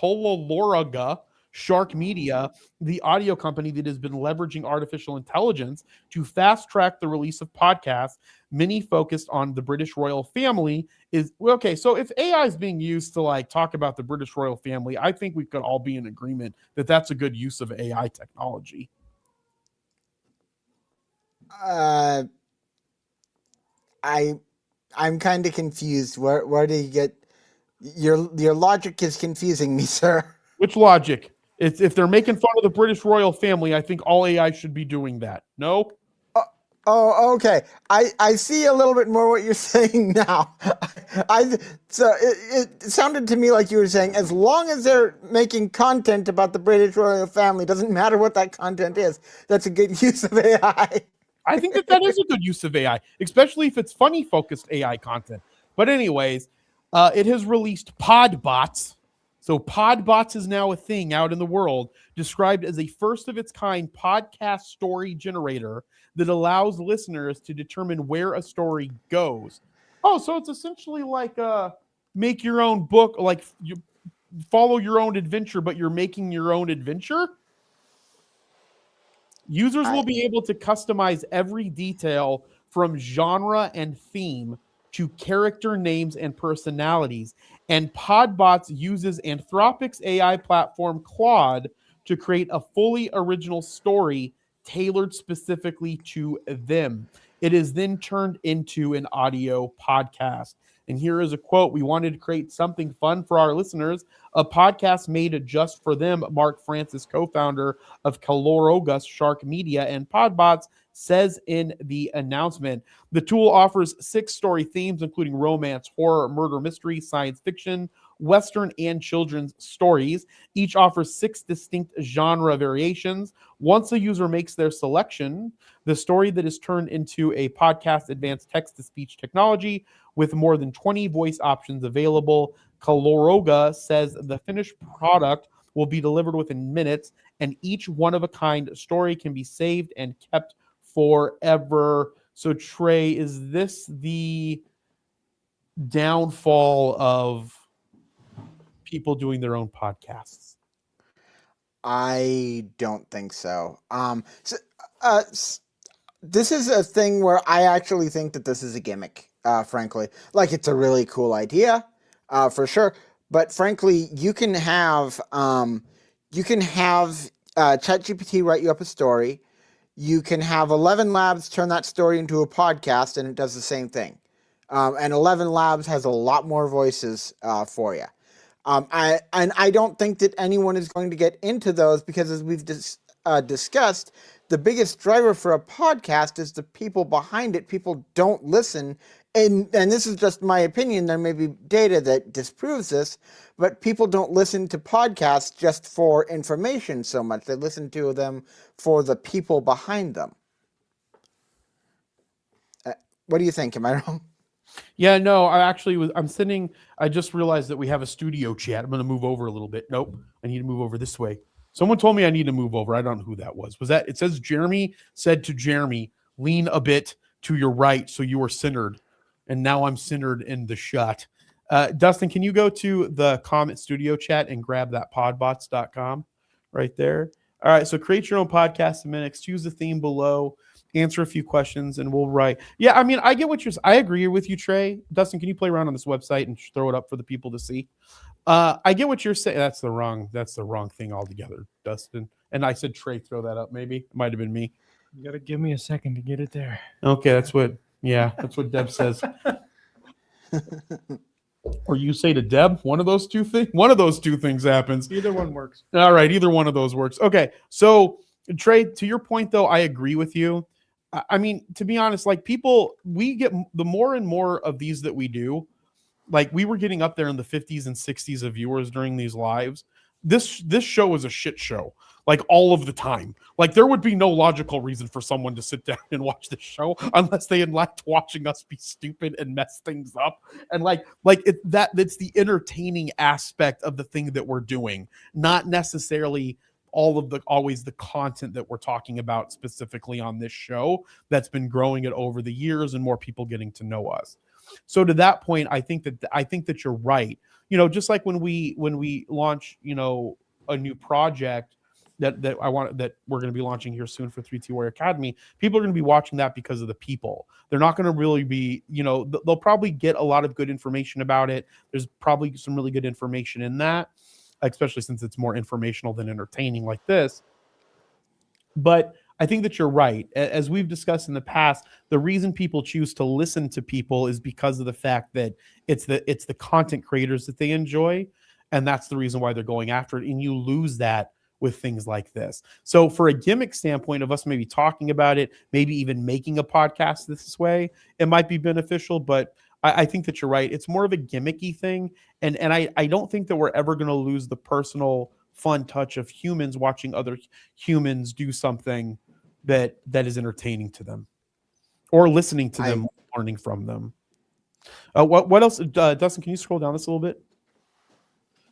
Shark Media, the audio company that has been leveraging artificial intelligence to fast track the release of podcasts, many focused on the British royal family, is okay. So if AI is being used to like talk about the British royal family, I think we could all be in agreement that that's a good use of AI technology. I'm kind of confused. Where do you get your logic is confusing me, sir. Which logic? If they're making fun of the British royal family, I think all AI should be doing that. No? Oh, okay. I see a little bit more what you're saying now. So it sounded to me like you were saying, as long as they're making content about the British royal family, doesn't matter what that content is, that's a good use of AI. I think that is a good use of AI, especially if it's funny-focused AI content. But anyways, it has released Podbots. So Podbots is now a thing out in the world, described as a first-of-its-kind podcast story generator that allows listeners to determine where a story goes. Oh, so it's essentially like make your own book, like you follow your own adventure, but you're making your own adventure? Users will be able to customize every detail from genre and theme to character names and personalities. And Podbots uses Anthropic's AI platform Claude to create a fully original story tailored specifically to them. It is then turned into an audio podcast. And here is a quote. We wanted to create something fun for our listeners, a podcast made just for them. Mark Francis, co-founder of Colorga Shark Media and Podbots, says in the announcement. The tool offers 6 story themes, including romance, horror, murder, mystery, science fiction, Western, and children's stories. Each offers 6 distinct genre variations. Once a user makes their selection, the story that is turned into a podcast advanced text-to-speech technology with more than 20 voice options available. Colorga says the finished product will be delivered within minutes, and each one-of-a-kind story can be saved and kept forever. So, Trey, is this the downfall of people doing their own podcasts? I don't think so. This is a thing where I actually think that this is a gimmick, frankly. Like, it's a really cool idea, for sure. But frankly, you can have ChatGPT write you up a story. You can have 11 Labs turn that story into a podcast, and it does the same thing. And 11 Labs has a lot more voices for you. I don't think that anyone is going to get into those because, as we've discussed, the biggest driver for a podcast is the people behind it. People don't listen. And this is just my opinion. There may be data that disproves this, but people don't listen to podcasts just for information so much. They listen to them for the people behind them. What do you think? Am I wrong? Yeah, no, I just realized that we have a studio chat. I'm going to move over a little bit. Nope, I need to move over this way. Someone told me I need to move over. I don't know who that was. It says Jeremy said to Jeremy, lean a bit to your right so you are centered. And now I'm centered in the shot. Dustin, can you go to the comment studio chat and grab that podbots.com right there? All right, so create your own podcast in minutes. Choose the theme below. Answer a few questions, and we'll write. Yeah, I mean, I agree with you, Trey. Dustin, can you play around on this website and throw it up for the people to see? I get what you're saying. That's the wrong thing altogether, Dustin. And I said, Trey, throw that up. Maybe it might have been me. You got to give me a second to get it there. Okay, that's what Deb says. Or you say to Deb, one of those two things happens. Either one works. All right, either one of those works. Okay, so Trey, to your point though, I agree with you. I mean, to be honest, like we get the more and more of these that we do, like we were getting up there in the 50s and 60s of viewers during these lives. This show is a shit show, like all of the time. Like there would be no logical reason for someone to sit down and watch this show unless they had liked watching us be stupid and mess things up. And that's the entertaining aspect of the thing that we're doing, not necessarily always the content that we're talking about specifically on this show that's been growing it over the years and more people getting to know us. So to that point, I think that you're right. You know, just like when we launch, you know, a new project that we're going to be launching here soon for 3T Warrior Academy, people are going to be watching that because of the people. They're not going to really be, you know, they'll probably get a lot of good information about it. There's probably some really good information in that, especially since it's more informational than entertaining like this. But I think that you're right. As we've discussed in the past, the reason people choose to listen to people is because of the fact that it's the content creators that they enjoy, and that's the reason why they're going after it. And you lose that with things like this. So for a gimmick standpoint of us maybe talking about it, maybe even making a podcast this way, it might be beneficial, but I think that you're right. It's more of a gimmicky thing. And I don't think that we're ever going to lose the personal fun touch of humans watching other humans do something that is entertaining to them, or listening to them, learning from them. What else? Dustin, can you scroll down this a little bit?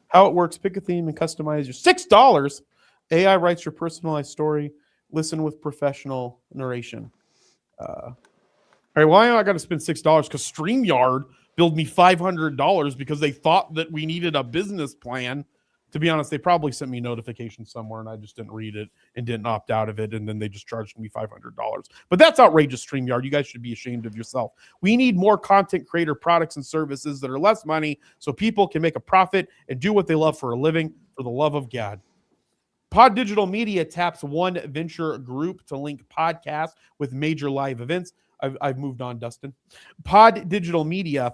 How it works: pick a theme and customize your $6. AI writes your personalized story. Listen with professional narration. All right, well, I got to spend $6 because StreamYard billed me $500 because they thought that we needed a business plan. To be honest, they probably sent me a notification somewhere and I just didn't read it and didn't opt out of it. And then they just charged me $500. But that's outrageous, StreamYard. You guys should be ashamed of yourself. We need more content creator products and services that are less money so people can make a profit and do what they love for a living, for the love of God. Pod Digital Media taps One Venture Group to link podcasts with major live events. I've moved on, Dustin. Pod Digital Media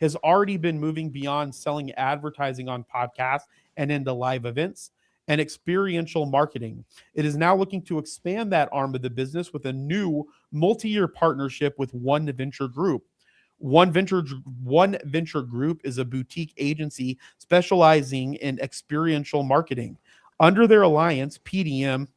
has already been moving beyond selling advertising on podcasts and into live events and experiential marketing. It is now looking to expand that arm of the business with a new multi-year partnership with One Venture Group. One Venture Group is a boutique agency specializing in experiential marketing. Under their alliance, PDM,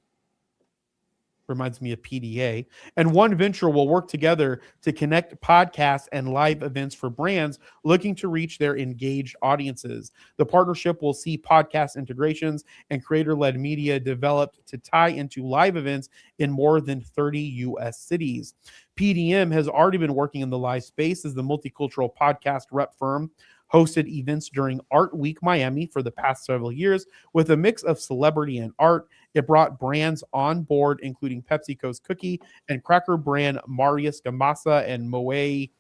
reminds me of PDA, and One Venture will work together to connect podcasts and live events for brands looking to reach their engaged audiences. The partnership will see podcast integrations and creator-led media developed to tie into live events in more than 30 U.S. cities. PDM has already been working in the live space as the multicultural podcast rep firm, hosted events during Art Week Miami for the past several years with a mix of celebrity and art. It brought brands on board, including PepsiCo's cookie and cracker brand Marius Gamasa and Moët.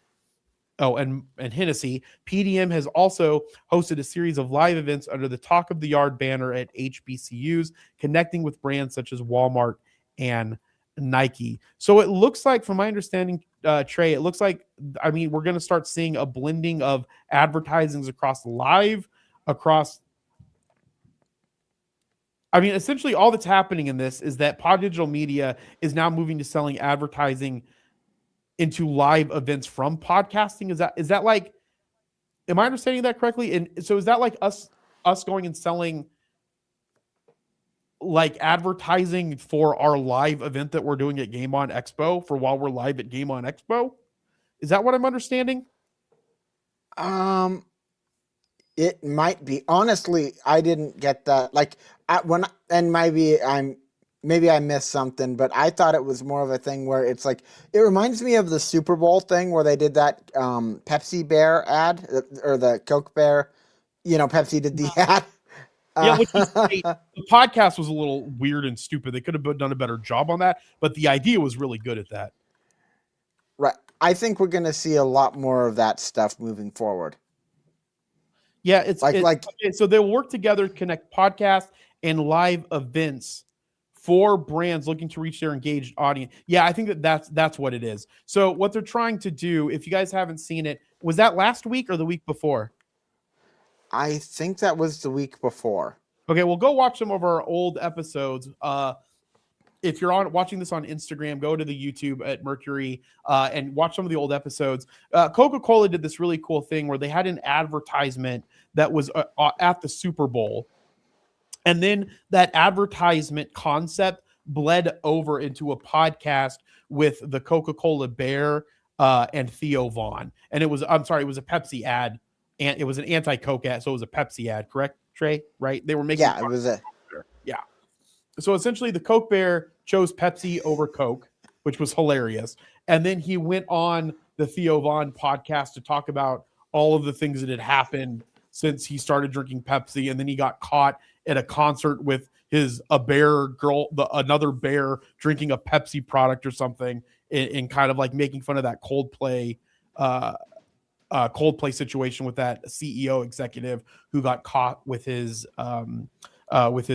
And Hennessy. PDM has also hosted a series of live events under the Talk of the Yard banner at HBCUs, connecting with brands such as Walmart and Nike. So it looks like, from my understanding, Trey, it looks like, I mean, we're going to start seeing a blending of advertisings across live, across. I mean, essentially all that's happening in this is that Pod Digital Media is now moving to selling advertising into live events from podcasting. Is that like, am I understanding that correctly? And so is that like us going and selling like advertising for our live event that we're doing at Game On Expo for while we're live at Game On Expo? Is that what I'm understanding? It might be. Honestly, I didn't get that. Like maybe I missed something, but I thought it was more of a thing where it's like, it reminds me of the Super Bowl thing where they did that Pepsi Bear ad or the Coke Bear. You know, Pepsi did the ad. Yeah, which is great. The podcast was a little weird and stupid. They could have done a better job on that, but the idea was really good at that. Right. I think we're going to see a lot more of that stuff moving forward. Yeah, okay, so they'll work together to connect podcasts and live events for brands looking to reach their engaged audience. Yeah, I think that's what it is. So what they're trying to do, if you guys haven't seen it, was that last week or the week before? I think that was the week before. Okay, well, go watch some of our old episodes. If you're watching this on Instagram, go to the YouTube at Mercury and watch some of the old episodes. Coca-Cola did this really cool thing where they had an advertisement that was at the Super Bowl. And then that advertisement concept bled over into a podcast with the Coca-Cola Bear and Theo Vaughn. And it was a Pepsi ad. And it was an anti-Coke ad, so it was a Pepsi ad, correct, Trey? Right? They were making. Yeah, it was a. Yeah. So essentially, the Coke Bear chose Pepsi over Coke, which was hilarious. And then he went on the Theo Vaughn podcast to talk about all of the things that had happened since he started drinking Pepsi. And then he got caught at a concert with another bear drinking a Pepsi product or something, and kind of like making fun of that Coldplay situation with that CEO executive who got caught with his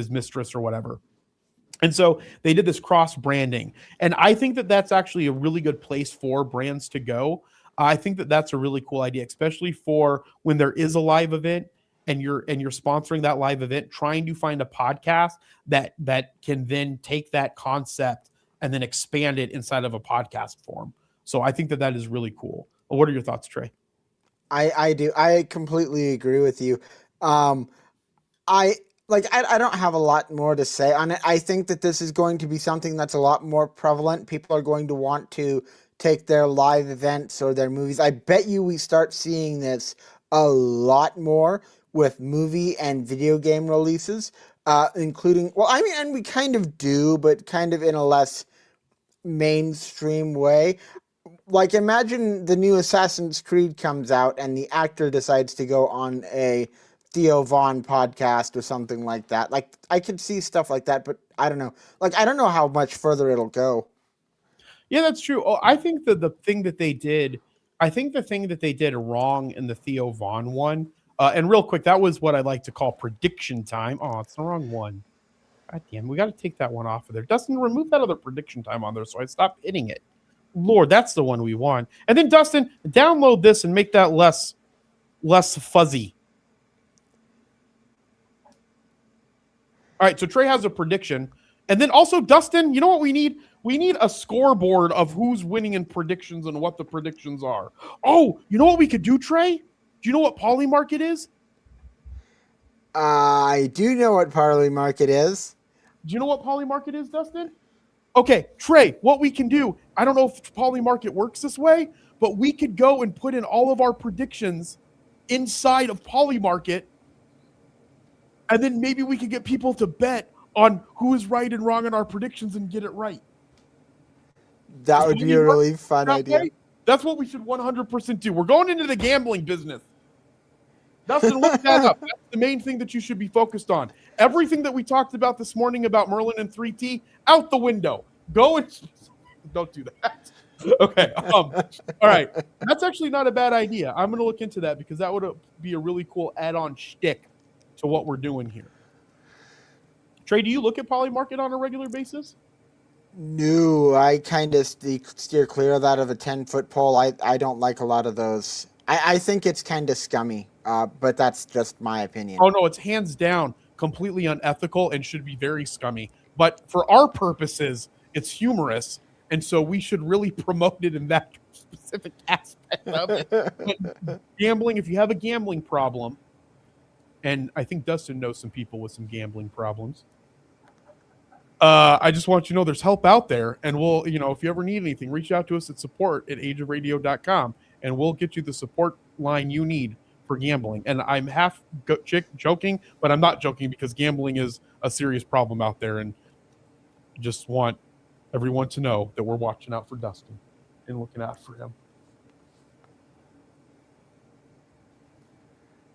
mistress or whatever. And so they did this cross branding. And I think that that's actually a really good place for brands to go. I think that that's a really cool idea, especially for when there is a live event and you're sponsoring that live event, trying to find a podcast that can then take that concept and then expand it inside of a podcast form. So I think that is really cool. Well, what are your thoughts, Trey? I do. I completely agree with you. I don't have a lot more to say on it. I think that this is going to be something that's a lot more prevalent. People are going to want to take their live events or their movies. I bet you we start seeing this a lot more with movie and video game releases, including, and we kind of do, but kind of in a less mainstream way. Like, imagine the new Assassin's Creed comes out and the actor decides to go on a Theo Vaughn podcast or something like that. Like, I could see stuff like that, but I don't know. Like, I don't know how much further it'll go. Yeah, that's true. I think that the thing that they did wrong in the Theo Vaughn one, And real quick, that was what I like to call prediction time. Oh, it's the wrong one. God damn, we got to take that one off of there. Dustin, remove that other prediction time on there so I stop hitting it. Lord, that's the one we want. And then Dustin, download this and make that less fuzzy. All right, so Trey has a prediction. And then also, Dustin, you know what we need? We need a scoreboard of who's winning in predictions and what the predictions are. Oh, you know what we could do, Trey? Do you know what Polymarket is? I do know what Polymarket is. Do you know what Polymarket is, Dustin? Okay, Trey, what we can do, I don't know if Polymarket works this way, but we could go and put in all of our predictions inside of Polymarket, and then maybe we could get people to bet on who is right and wrong in our predictions and get it right. That would be a really fun idea. That's what we should 100% do. We're going into the gambling business. Dustin, look that up. That's the main thing that you should be focused on. Everything that we talked about this morning about Merlin and 3T, out the window. Go and don't do that. Okay. All right. That's actually not a bad idea. I'm going to look into that because that would be a really cool add-on shtick to what we're doing here. Trey, do you look at Polymarket on a regular basis? No, I kind of steer clear of that of a 10-foot pole. I don't like a lot of those. I think it's kind of scummy, but that's just my opinion. Oh, no, it's hands down completely unethical and should be very scummy. But for our purposes, it's humorous, and so we should really promote it in that specific aspect of it. But gambling, if you have a gambling problem, and I think Dustin knows some people with some gambling problems, I just want you to know there's help out there, and we'll, if you ever need anything, reach out to us at support@ageofradio.com, and we'll get you the support line you need for gambling. And I'm half joking, but I'm not joking because gambling is a serious problem out there, and just want everyone to know that we're watching out for Dustin and looking out for him.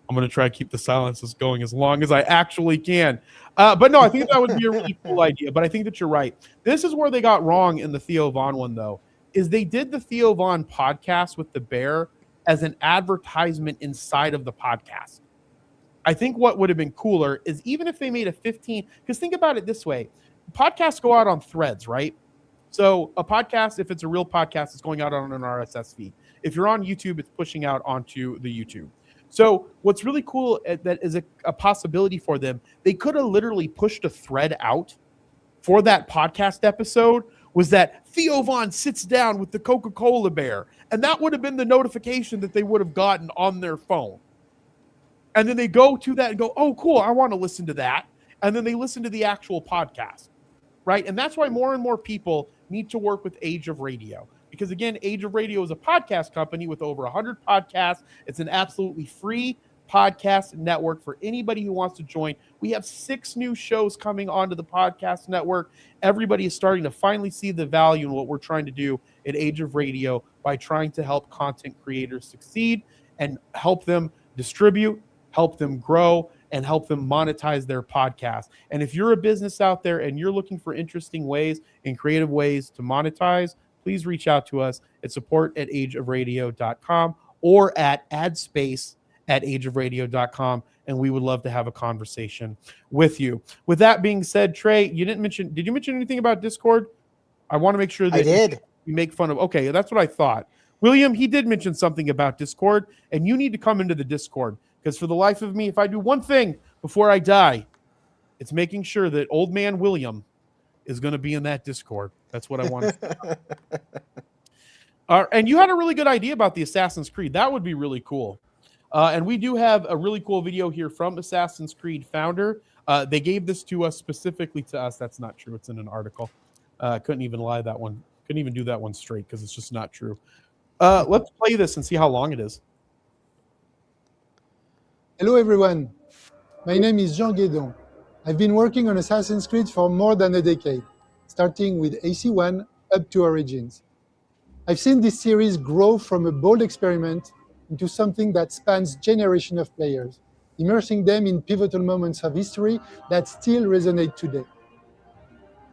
I'm going to try to keep the silences going as long as I actually can. But no, I think that would be a really cool idea. But I think that you're right. This is where they got wrong in the Theo Von one, though, is they did the Theo Von podcast with the bear as an advertisement inside of the podcast. I think what would have been cooler is even if they made a 15, because think about it this way. Podcasts go out on threads, right? So a podcast, if it's a real podcast, it's going out on an RSS feed. If you're on YouTube, it's pushing out onto the YouTube. So what's really cool that is a possibility for them, they could have literally pushed a thread out for that podcast episode, was that Theo Von sits down with the Coca-Cola bear. And that would have been the notification that they would have gotten on their phone. And then they go to that and go, oh, cool, I want to listen to that. And then they listen to the actual podcast, right? And that's why more and more people need to work with Age of Radio. Because again, Age of Radio is a podcast company with over 100 podcasts. It's an absolutely free podcast network for anybody who wants to join. We have 6 new shows coming onto the podcast network. Everybody is starting to finally see the value in what we're trying to do at Age of Radio by trying to help content creators succeed and help them distribute, help them grow, and help them monetize their podcast. And if you're a business out there and you're looking for interesting ways and creative ways to monetize, please reach out to us at support@ageofradio.com or at adspace@ageofradio.com, and we would love to have a conversation with you. With that being said, Trey, did you mention anything about Discord? I want to make sure that I did. You make fun of. Okay, that's what I thought. William, he did mention something about Discord, and you need to come into the Discord, because for the life of me, if I do one thing before I die, it's making sure that old man William is going to be in that Discord. That's what I want to and you had a really good idea about the Assassin's Creed. That would be really cool. And we do have a really cool video here from Assassin's Creed founder. They gave this to us specifically to us. That's not true. It's in an article. Couldn't even lie that one. Couldn't even do that one straight because it's just not true. Let's play this and see how long it is. Hello, everyone. My name is Jean Guédon. I've been working on Assassin's Creed for more than a decade, starting with AC1 up to Origins. I've seen this series grow from a bold experiment into something that spans generations of players, immersing them in pivotal moments of history that still resonate today.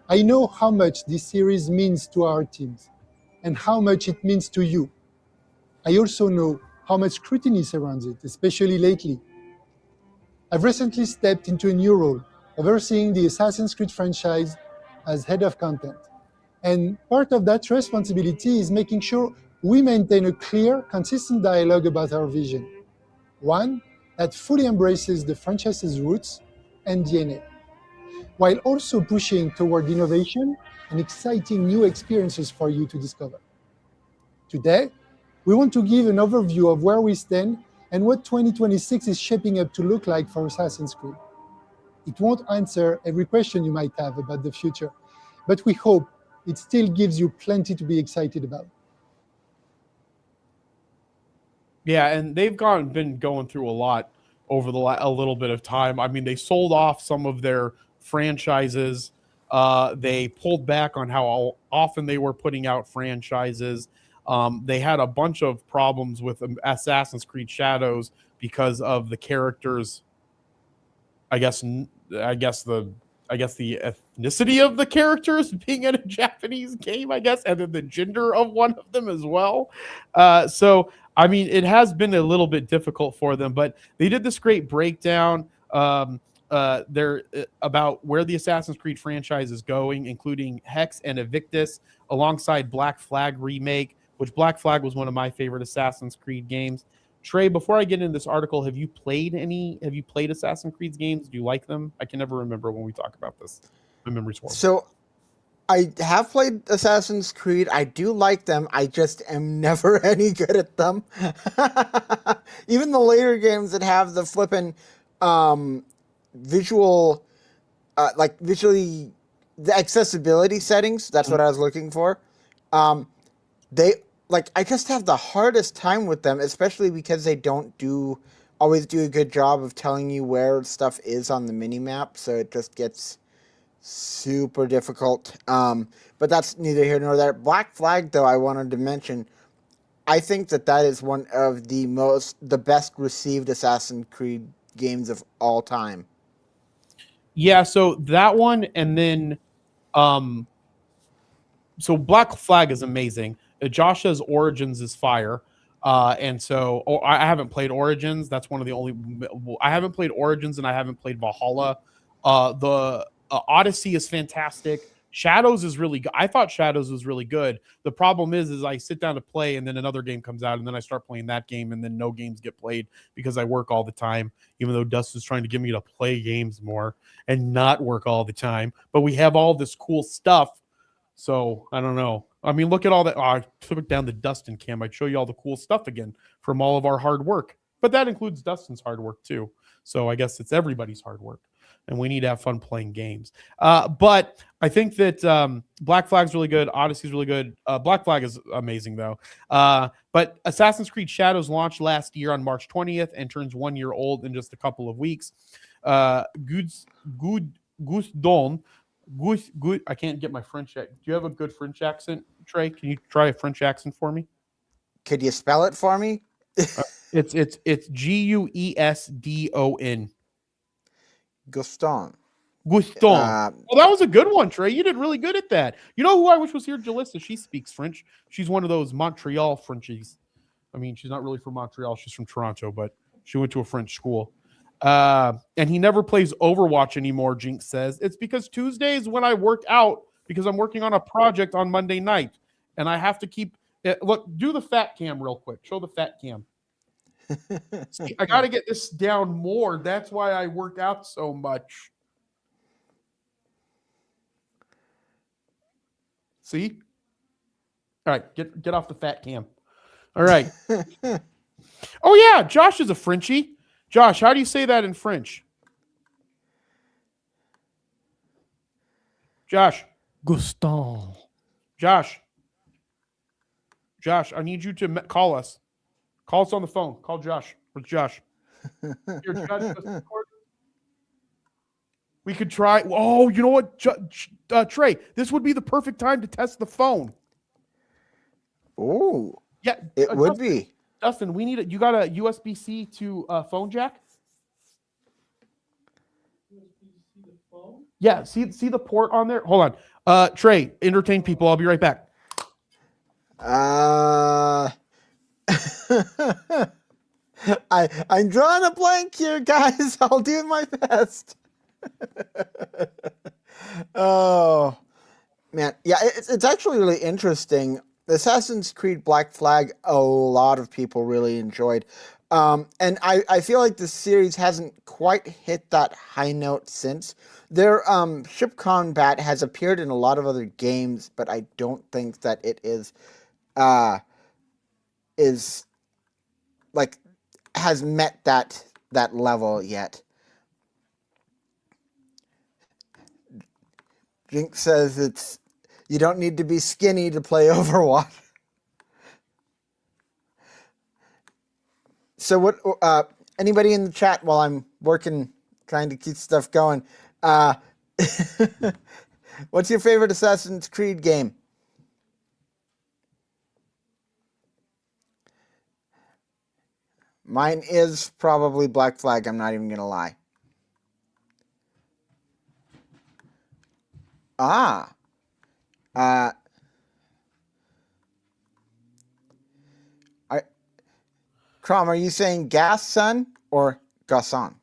I know how much this series means to our teams and how much it means to you. I also know how much scrutiny surrounds it, especially lately, I've recently stepped into a new role, overseeing the Assassin's Creed franchise as head of content. And part of that responsibility is making sure we maintain a clear, consistent dialogue about our vision. One that fully embraces the franchise's roots and DNA, while also pushing toward innovation and exciting new experiences for you to discover. Today, we want to give an overview of where we stand and what 2026 is shaping up to look like for Assassin's Creed. It won't answer every question you might have about the future, but we hope it still gives you plenty to be excited about. Yeah, and they've been going through a lot over a little bit of time. I mean, they sold off some of their franchises. They pulled back on how often they were putting out franchises. They had a bunch of problems with Assassin's Creed Shadows because of the characters. I guess the ethnicity of the characters being in a Japanese game, I guess, and then the gender of one of them as well. So, I mean, it has been a little bit difficult for them, but they did this great breakdown there about where the Assassin's Creed franchise is going, including Hexe and Invictus, alongside Black Flag Remake, which Black Flag was one of my favorite Assassin's Creed games. Trey, before I get into this article, have you played Assassin's Creed games? Do you like them? I can never remember when we talk about this. My memory's horrible. So I have played Assassin's Creed. I do like them. I just am never any good at them. Even the later games that have the flippin' visually, the accessibility settings, that's what I was looking for. I just have the hardest time with them, especially because they don't always do a good job of telling you where stuff is on the mini-map, so it just gets super difficult. But that's neither here nor there. Black Flag, though, I wanted to mention, I think that is one of the best received Assassin's Creed games of all time. Yeah, so that one, and then so Black Flag is amazing. Josh's Origins is fire. And so I haven't played Origins. That's one of the only I haven't played Origins, and I haven't played Valhalla. The Odyssey is fantastic. Shadows is really good. I thought Shadows was really good. The problem is I sit down to play, and then another game comes out, and then I start playing that game, and then no games get played because I work all the time, even though Dustin's trying to get me to play games more and not work all the time. But we have all this cool stuff. So I don't know. I mean, look at all that. Oh, I took down the Dustin cam. I'd show you all the cool stuff again from all of our hard work. But that includes Dustin's hard work too. So I guess it's everybody's hard work. And we need to have fun playing games. But I think that Black Flag's really good. Odyssey's really good. Black Flag is amazing, though. But Assassin's Creed Shadows launched last year on March 20th and turns 1 year old in just a couple of weeks. Good. I can't get my French. Do you have a good French accent, Trey? Can you try a French accent for me? Could you spell it for me? It's Guesdon. Guston. Well, that was a good one, Trey. You did really good at that. You know who I wish was here? Jalissa. She speaks French. She's one of those Montreal Frenchies. I mean, she's not really from Montreal. She's from Toronto, but she went to a French school. And he never plays Overwatch anymore, Jinx says. It's because Tuesdays when I work out, because I'm working on a project on Monday night, and I have to keep it. Look, do the fat cam real quick. Show the fat cam. See, I got to get this down more. That's why I work out so much. See? All right, get off the fat cam. All right. Oh, yeah, Josh is a Frenchie. Josh, how do you say that in French? Josh. Guston. Josh, I need you to call us. Call us on the phone. Call Josh. Where's Josh? Here, Josh, we could try. Oh, you know what, Trey? This would be the perfect time to test the phone. Oh, yeah, it would be. Dustin, we need it. You got a USB-C to phone jack? USB-C to phone? Yeah, see the port on there? Hold on. Trey, entertain people. I'll be right back. I'm drawing a blank here, guys. I'll do my best. Oh, man. Yeah, it's actually really interesting. Assassin's Creed Black Flag, a lot of people really enjoyed. And I feel like the series hasn't quite hit that high note since. Their ship combat has appeared in a lot of other games, but I don't think that it is like has met that level yet. Jinx says you don't need to be skinny to play Overwatch. So what? Anybody in the chat while I'm working, trying to keep stuff going? What's your favorite Assassin's Creed game? Mine is probably Black Flag. I'm not even gonna lie. Crom, are you saying gas son or gasson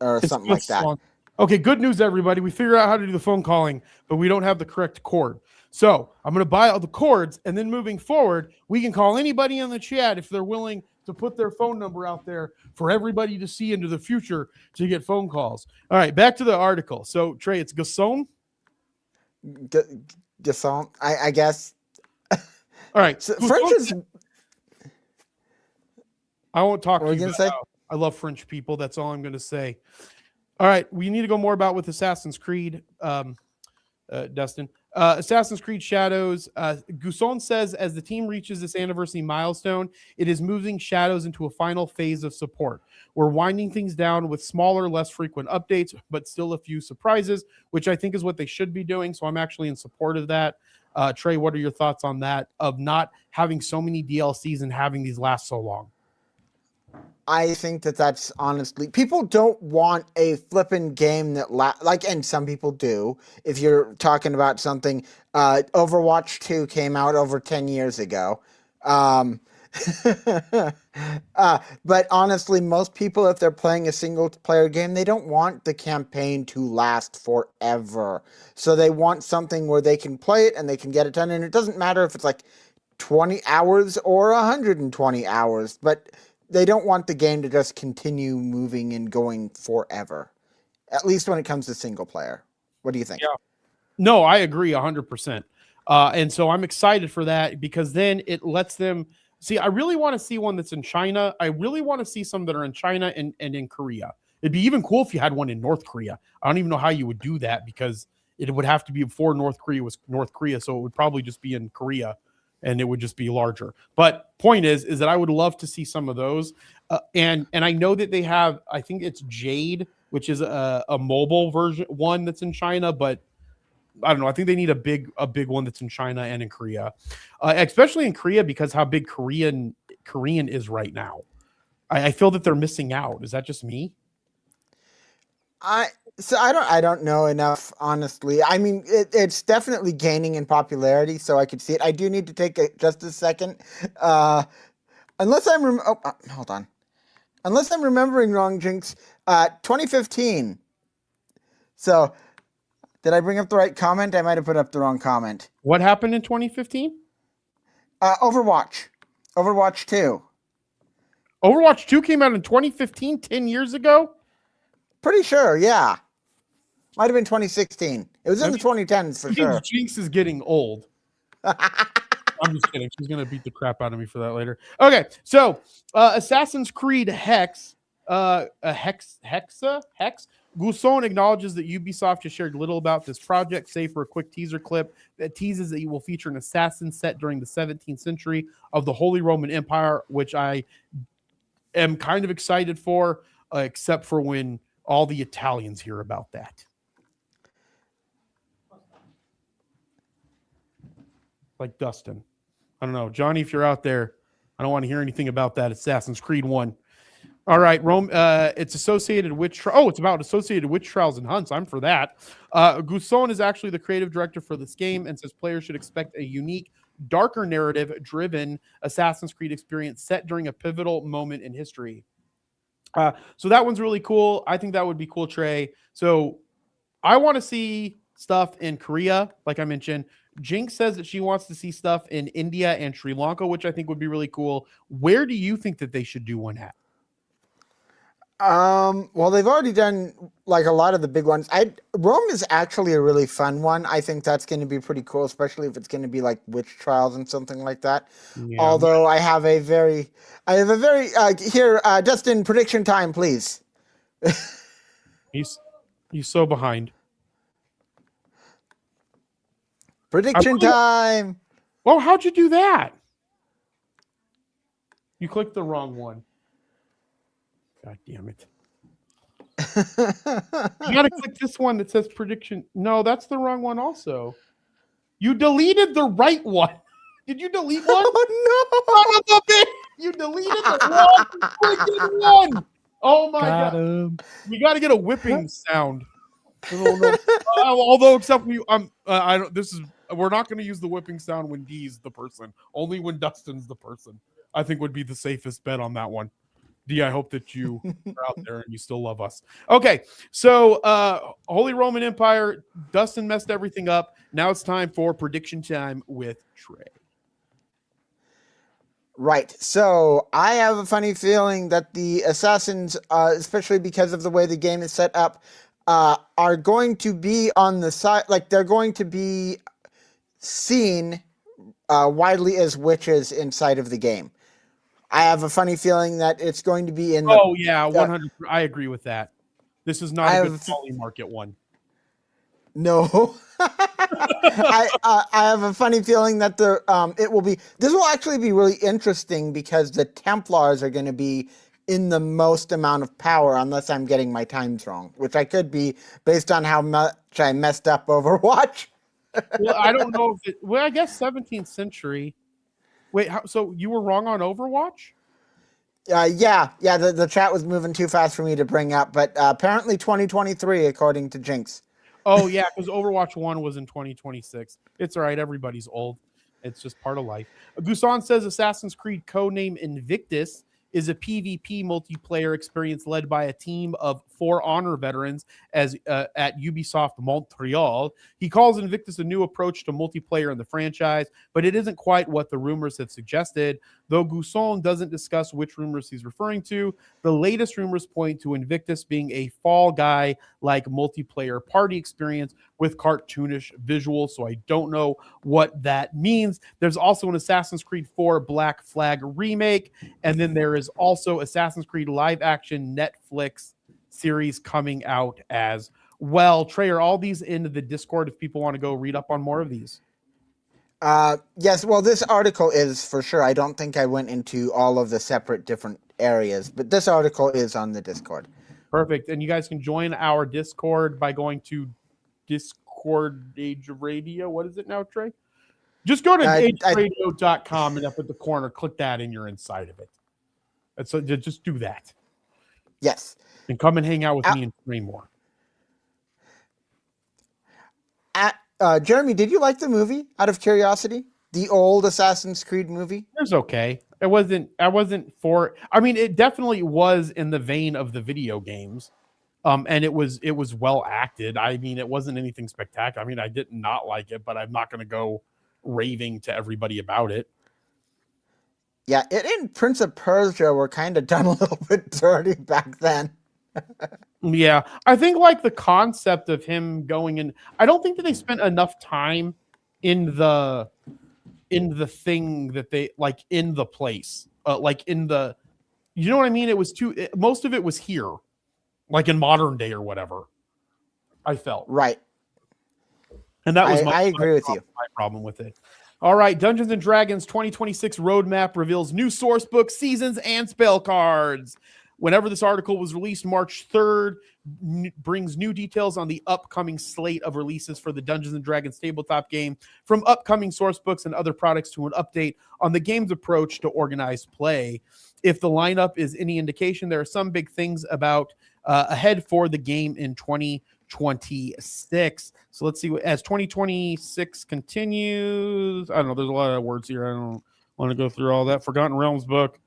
or something like that? Okay, good news, everybody. We figured out how to do the phone calling, but we don't have the correct cord. So I'm going to buy all the cords, and then moving forward, we can call anybody in the chat if they're willing to put their phone number out there for everybody to see into the future to get phone calls. All right, back to the article. So, Trey, it's Gasson? Gasson, I guess. All right. So French is... I won't talk to you about I love French people. That's all I'm going to say. All right. We need to go more about with Assassin's Creed, Dustin. Assassin's Creed Shadows. Gusson says, as the team reaches this anniversary milestone, it is moving Shadows into a final phase of support. We're winding things down with smaller, less frequent updates, but still a few surprises, which I think is what they should be doing. So I'm actually in support of that. Trey, what are your thoughts on that, of not having so many DLCs and having these last so long? I think that's honestly, people don't want a flippin' game that and some people do. If you're talking about something, Overwatch 2 came out over 10 years ago. But honestly, most people, if they're playing a single player game, they don't want the campaign to last forever. So they want something where they can play it and they can get it done. And it doesn't matter if it's like 20 hours or 120 hours, but they don't want the game to just continue moving and going forever, at least when it comes to single player. What do you think? Yeah. No, I agree 100%. And so I'm excited for that, because then it lets them see. I really want to see one that's in China. I really want to see some that are in China and in Korea. It'd be even cool if you had one in North Korea. I don't even know how you would do that, because it would have to be before North Korea was North Korea. So it would probably just be in Korea, and it would just be larger. But point is that I would love to see some of those. And I know that they have, I think it's Jade, which is a mobile version one that's in China, but I don't know. I think they need a big one that's in China and in Korea, especially in Korea, because how big Korean is right now. I feel that they're missing out. Is that just me? I don't know enough, honestly. I mean, it's definitely gaining in popularity, so I could see it. I do need to take just a second, unless I'm hold on, unless I'm remembering wrong, Jinx. 2015. So, did I bring up the right comment? I might have put up the wrong comment. What happened in 2015? Overwatch 2. Overwatch 2 came out in 2015, 10 years ago. Pretty sure, yeah. Might have been 2016. It was in the 2010s for sure. Jinx is getting old. I'm just kidding. She's going to beat the crap out of me for that later. Okay, so Assassin's Creed Hexe. Hexe? Gusson acknowledges that Ubisoft has shared little about this project, save for a quick teaser clip that teases that it will feature an assassin set during the 17th century of the Holy Roman Empire, which I am kind of excited for, except for when all the Italians hear about that. Like Dustin. I don't know. Johnny, if you're out there, I don't want to hear anything about that Assassin's Creed 1. All right, Rome. It's associated witch. It's about associated witch trials and hunts. I'm for that. Gusson is actually the creative director for this game and says players should expect a unique, darker narrative-driven Assassin's Creed experience set during a pivotal moment in history. So that one's really cool. I think that would be cool, Trey. So I want to see stuff in Korea, like I mentioned. Jinx says that she wants to see stuff in India and Sri Lanka, which I think would be really cool. Where do you think that they should do one at? Well, they've already done like a lot of the big ones. Rome is actually a really fun one. I think that's going to be pretty cool, especially if it's going to be like witch trials and something like that. Yeah. Although I have a very here, Dustin, prediction time, please. He's so behind. Prediction time. Well, how'd you do that? You clicked the wrong one. God damn it. You got to click this one that says prediction. No, that's the wrong one also. You deleted the right one. Did you delete one? Oh, no. You deleted the wrong freaking one. Oh, my God. You got to get a whipping sound. Although, except we, we're not going to use the whipping sound when D's the person. Only when Dustin's the person. I think would be the safest bet on that one. D, I hope that you are out there and you still love us. Okay, so Holy Roman Empire, Dustin messed everything up. Now it's time for prediction time with Trey. Right. So I have a funny feeling that the assassins, especially because of the way the game is set up, are going to be on the side, like they're going to be seen widely as witches inside of the game. I have a funny feeling that it's going to be in the... Oh, yeah, 100%. I agree with that. This is not a good poly market one. No. I have a funny feeling that it will be... This will actually be really interesting because the Templars are going to be in the most amount of power, unless I'm getting my times wrong, which I could be based on how much I messed up Overwatch. Well, I don't know if I guess 17th century... Wait, so you were wrong on Overwatch? Yeah. The chat was moving too fast for me to bring up, but apparently 2023, according to Jinx. Oh, yeah, because Overwatch 1 was in 2026. It's all right. Everybody's old. It's just part of life. Gusan says Assassin's Creed codename Invictus is a PvP multiplayer experience led by a team of For Honor veterans at Ubisoft Montreal. He calls Invictus a new approach to multiplayer in the franchise, but it isn't quite what the rumors have suggested. Though Guson doesn't discuss which rumors he's referring to, the latest rumors point to Invictus being a Fall Guy-like multiplayer party experience with cartoonish visuals, so I don't know what that means. There's also an Assassin's Creed 4 Black Flag remake, and then there is also Assassin's Creed live-action Netflix series coming out as well. Trey, are all these in the Discord if people want to go read up on more of these? Yes, well, this article is for sure. I don't think I went into all of the separate different areas, but this article is on the Discord. Perfect. And you guys can join our Discord by going to Discord Age of Radio. What is it now, Trey? Just go to ageradio.com and up at the corner, click that and you're inside of it. And so just do that. Yes. And come and hang out with me and Trey more. Jeremy, did you like the movie out of curiosity? The old Assassin's Creed movie? It was okay. I wasn't for, I mean, it definitely was in the vein of the video games. And it was well acted. I mean, it wasn't anything spectacular. I mean, I did not like it, but I'm not going to go raving to everybody about it. Yeah, it and Prince of Persia were kind of done a little bit dirty back then. Yeah, I think like the concept of him going in, I don't think that they spent enough time in the thing that they like in the place, like in the, you know what I mean? It was most of it was here, like in modern day or whatever. I felt right, and that was I agree with you. My problem with it. All right, Dungeons and Dragons 2026 roadmap reveals new source books, seasons, and spell cards. Whenever this article was released, March 3rd, brings new details on the upcoming slate of releases for the Dungeons & Dragons tabletop game, from upcoming source books and other products to an update on the game's approach to organized play. If the lineup is any indication, there are some big things about ahead for the game in 2026. So let's see, as 2026 continues, I don't know, there's a lot of words here. I don't want to go through all that. Forgotten Realms book.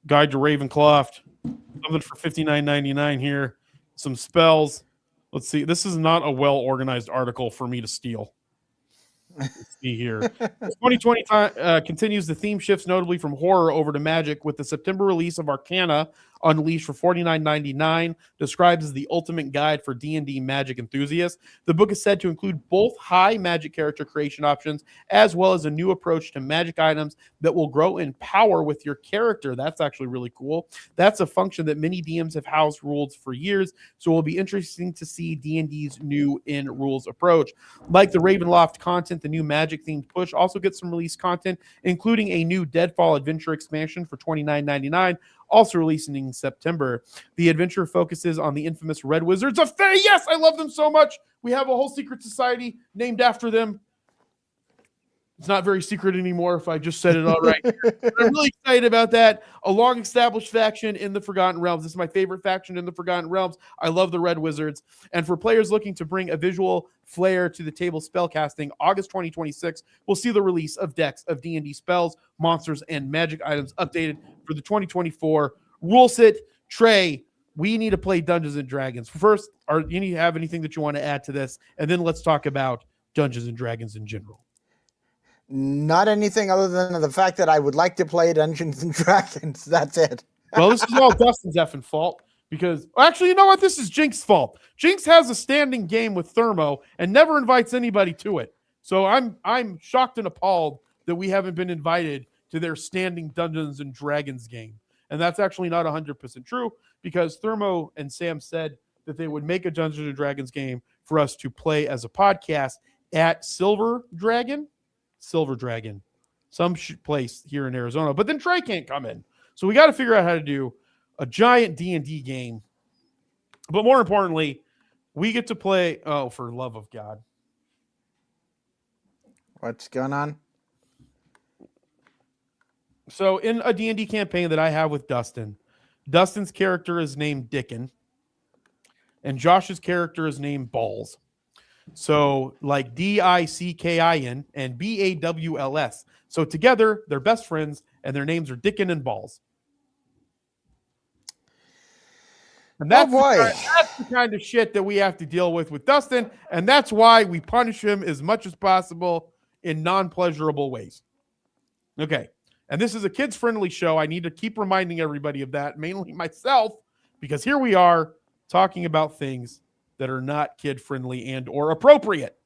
Guide to Ravencroft, Something for $59.99 here. Some spells. Let's see. This is not a well-organized article for me to steal. Let's see here. 2020 continues. The theme shifts notably from horror over to magic with the September release of Arcana Unleashed for $49.99, described as the ultimate guide for D&D magic enthusiasts. The book is said to include both high magic character creation options as well as a new approach to magic items that will grow in power with your character. That's actually really cool. That's a function that many DMs have housed rules for years, so it will be interesting to see D&D's new in-rules approach. Like the Ravenloft content, the new magic-themed push also gets some release content, including a new Deadfall Adventure expansion for $29.99, also releasing in September. The adventure focuses on the infamous Red Wizards of Fae. Yes, I love them so much. We have a whole secret society named after them. It's not very secret anymore if I just said it all right. I'm really excited about that. A long-established faction in the Forgotten Realms. This is my favorite faction in the Forgotten Realms. I love the Red Wizards. And for players looking to bring a visual flair to the table spellcasting, August 2026, we'll see the release of decks of D&D spells, monsters, and magic items updated for the 2024 rule set. Trey, we need to play Dungeons & Dragons. First, do you have anything that you want to add to this? And then let's talk about Dungeons & Dragons in general. Not anything other than the fact that I would like to play Dungeons and Dragons. That's it. Well, this is all Dustin's effing fault because actually, you know what? This is Jinx's fault. Jinx has a standing game with Thermo and never invites anybody to it. So I'm shocked and appalled that we haven't been invited to their standing Dungeons and Dragons game. And that's actually not 100% true because Thermo and Sam said that they would make a Dungeons and Dragons game for us to play as a podcast at Silver Dragon, some place here in Arizona. But then Trey can't come in. So we got to figure out how to do a giant D&D game. But more importantly, we get to play, oh, for love of God. What's going on? So in a D&D campaign that I have with Dustin, Dustin's character is named Dickin, and Josh's character is named Balls. So like Dickin and Bawls. So together, they're best friends, and their names are Dickin and Balls. And that's, that's the kind of shit that we have to deal with Dustin, and that's why we punish him as much as possible in non-pleasurable ways. Okay, and this is a kids-friendly show. I need to keep reminding everybody of that, mainly myself, because here we are talking about things that are not kid-friendly and or appropriate.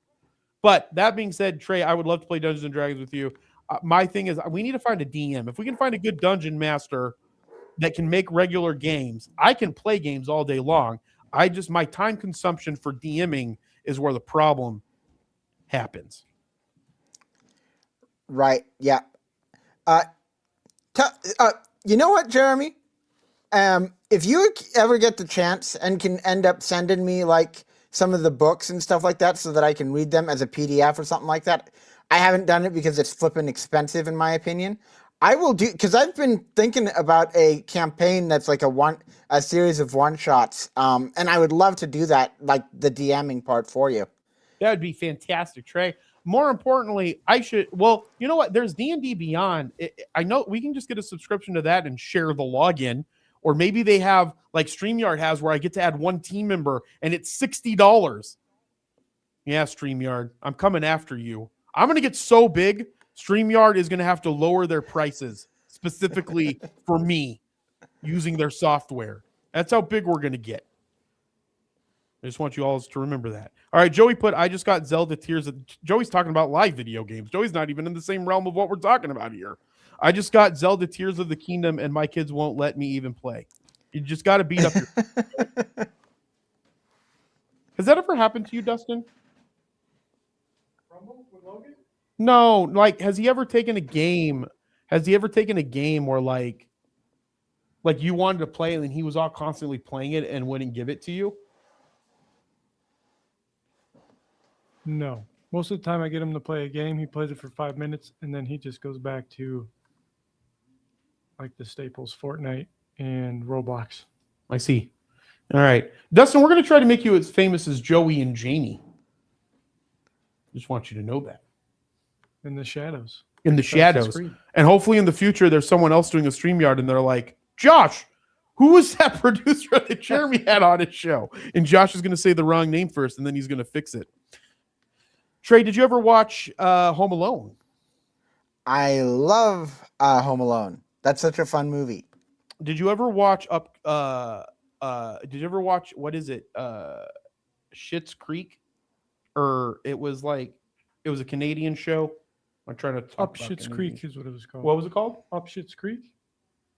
But that being said, Trey, I would love to play Dungeons & Dragons with you. My thing is we need to find a DM. If we can find a good dungeon master that can make regular games, I can play games all day long. My time consumption for DMing is where the problem happens. Right, yeah. You know what, Jeremy? If you ever get the chance and can end up sending me like some of the books and stuff like that so that I can read them as a PDF or something like that, I haven't done it because it's flipping expensive in my opinion. I will do, because I've been thinking about a campaign that's like a series of one-shots, and I would love to do that, like the DMing part for you. That would be fantastic, Trey. More importantly, you know what? There's D&D Beyond. I know we can just get a subscription to that and share the login. Or maybe they have, like StreamYard has, where I get to add one team member, and it's $60. Yeah, StreamYard, I'm coming after you. I'm going to get so big, StreamYard is going to have to lower their prices, specifically for me, using their software. That's how big we're going to get. I just want you all to remember that. All right, Joey I just got Zelda Tears of... Joey's talking about live video games. Joey's not even in the same realm of what we're talking about here. I just got Zelda Tears of the Kingdom, and my kids won't let me even play. You just got to beat up your... Has that ever happened to you, Dustin? With Logan? No, like, has he ever taken a game? Has he ever taken a game where, like you wanted to play, and then he was all constantly playing it and wouldn't give it to you? No. Most of the time I get him to play a game, he plays it for 5 minutes, and then he just goes back to like the staples, Fortnite and Roblox. I see. All right. Dustin, we're going to try to make you as famous as Joey and Jamie. Just want you to know that. In the shadows. In the shadows. And hopefully in the future, there's someone else doing a StreamYard, and they're like, Josh, Who was that producer that Jeremy had on his show? And Josh is going to say the wrong name first, and then he's going to fix it. Trey, did you ever watch Home Alone? I love Home Alone. That's such a fun movie. Did you ever watch what is it? Schitt's Creek? Or it was a Canadian show. I'm trying to talk Up about Schitt's Canadian. Creek is what it was called. What was it called? Up Schitt's Creek?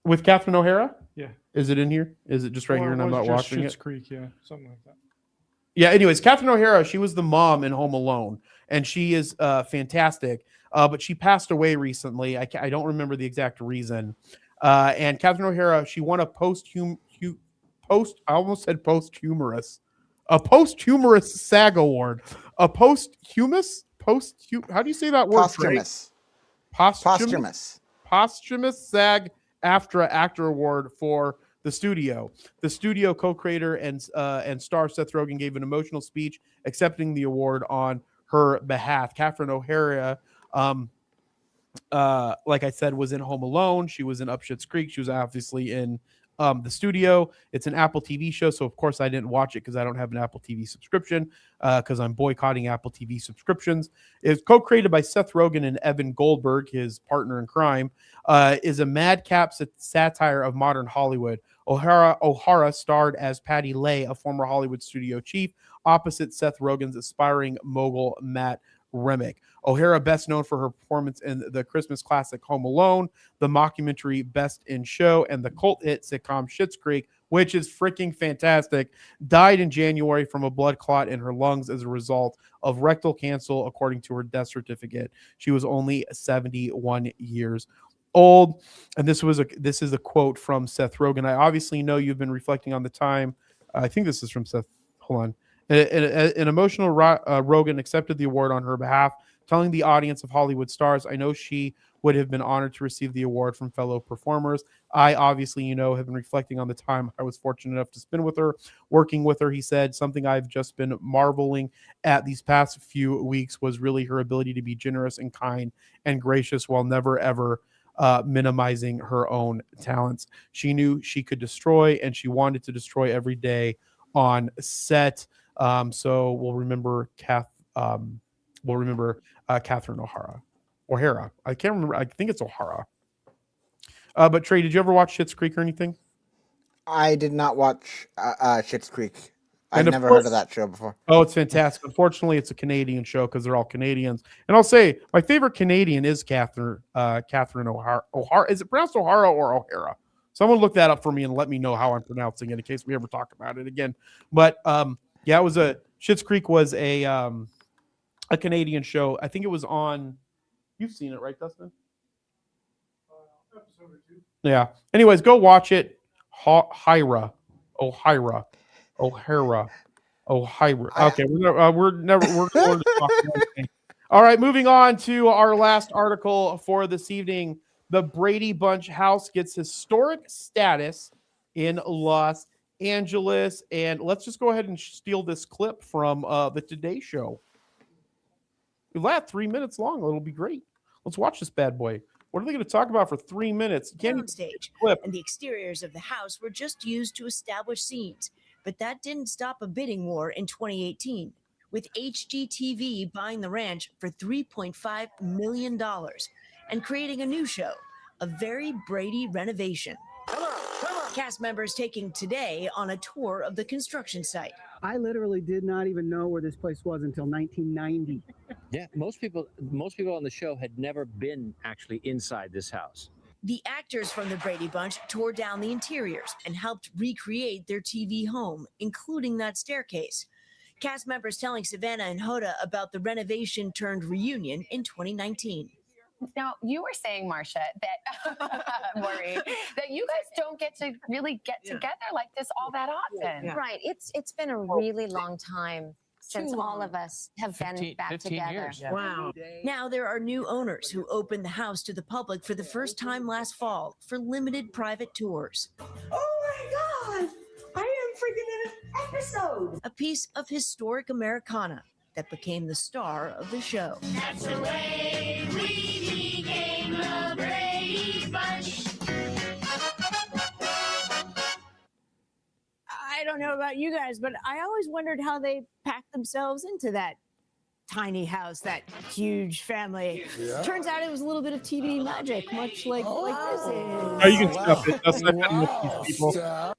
With Katherine O'Hara? Yeah. Is it in here? Is it just right Or here and it I'm was not just watching Schitt's it? Creek, yeah, something like that. Yeah, anyways, Katherine O'Hara, she was the mom in Home Alone, and she is fantastic. But she passed away recently. I don't remember the exact reason. And Katherine O'Hara, she won a posthumous SAG award. How do you say that word? Posthumous. Posthumous SAG AFTRA Actor Award for the studio. The studio co-creator and star Seth Rogen gave an emotional speech accepting the award on her behalf. Katherine O'Hara, like I said, was in Home Alone. She was in Up Schitt's Creek. She was obviously in the studio. It's an Apple TV show, so of course I didn't watch it because I don't have an Apple TV subscription because I'm boycotting Apple TV subscriptions. It's co-created by Seth Rogen and Evan Goldberg, his partner in crime. Is a madcap satire of modern Hollywood. O'Hara starred as Patty Lay, a former Hollywood studio chief, opposite Seth Rogen's aspiring mogul Matt Remick. O'Hara, best known for her performance in the Christmas classic Home Alone, the mockumentary Best in Show, and the cult hit sitcom Schitt's Creek, which is freaking fantastic, died in January from a blood clot in her lungs as a result of rectal cancer, according to her death certificate. She was only 71 years old. And this is a quote from Seth Rogen. I obviously know you've been reflecting on the time. I think this is from Seth. Hold on. An emotional Rogen accepted the award on her behalf, telling the audience of Hollywood stars, I know she would have been honored to receive the award from fellow performers. I obviously, have been reflecting on the time I was fortunate enough to spend with her, working with her. He said, something I've just been marveling at these past few weeks was really her ability to be generous and kind and gracious while never, ever minimizing her own talents. She knew she could destroy, and she wanted to destroy every day on set. So we'll remember Katherine O'Hara. I can't remember. I think it's O'Hara. But Trey, did you ever watch Schitt's Creek or anything? I did not watch Schitt's Creek. I've And never course, heard of that show before. Oh, it's fantastic. Unfortunately, it's a Canadian show because they're all Canadians. And I'll say my favorite Canadian is Katherine O'Hara. Is it pronounced O'Hara or O'Hara? Someone look that up for me and let me know how I'm pronouncing it in case we ever talk about it again. But yeah, it was Schitt's Creek was a Canadian show. I think it was on. You've seen it, right, Dustin? Episode or two. Yeah. Anyways, go watch it. O'Hara. Okay, we're going to talk about it. All right, moving on to our last article for this evening. The Brady Bunch house gets historic status in Los Angeles, and let's just go ahead and steal this clip from the Today Show. It'll last 3 minutes long. It'll be great. Let's watch this bad boy. What are they going to talk about for 3 minutes? Stage, and the exteriors of the house were just used to establish scenes. But that didn't stop a bidding war in 2018, with HGTV buying the ranch for $3.5 million and creating a new show, A Very Brady Renovation. Cast members taking Today on a tour of the construction site. I literally did not even know where this place was until 1990. Yeah, most people on the show had never been actually inside this house. The actors from the Brady Bunch tore down the interiors and helped recreate their TV home, including that staircase. Cast members telling Savannah and Hoda about the renovation turned reunion in 2019. Now, you were saying, Marcia, that Maureen, that you guys don't get to really get together like this all that often. Yeah. Right. It's been a really long time since all of us have been back 15 together. years. Yeah. Wow. Now there are new owners who opened the house to the public for the first time last fall for limited private tours. Oh my God! I am freaking in an episode! A piece of historic Americana that became the star of the show. That's the way we became the Brady Bunch. know about you guys, but I always wondered how they packed themselves into that tiny house, that huge family. Yeah. Turns out it was a little bit of TV magic, much like this is. Oh, you can stop it. That's not with these people.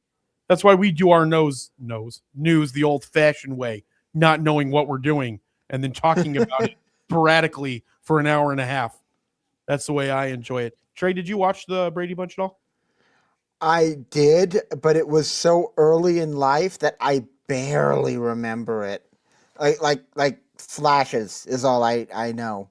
That's why we do our news the old-fashioned way, not knowing what we're doing and then talking about it sporadically for an hour and a half. That's the way I enjoy it. Trey, did you watch the Brady Bunch at all? I did, but it was so early in life that I barely remember it. Like flashes is all I know.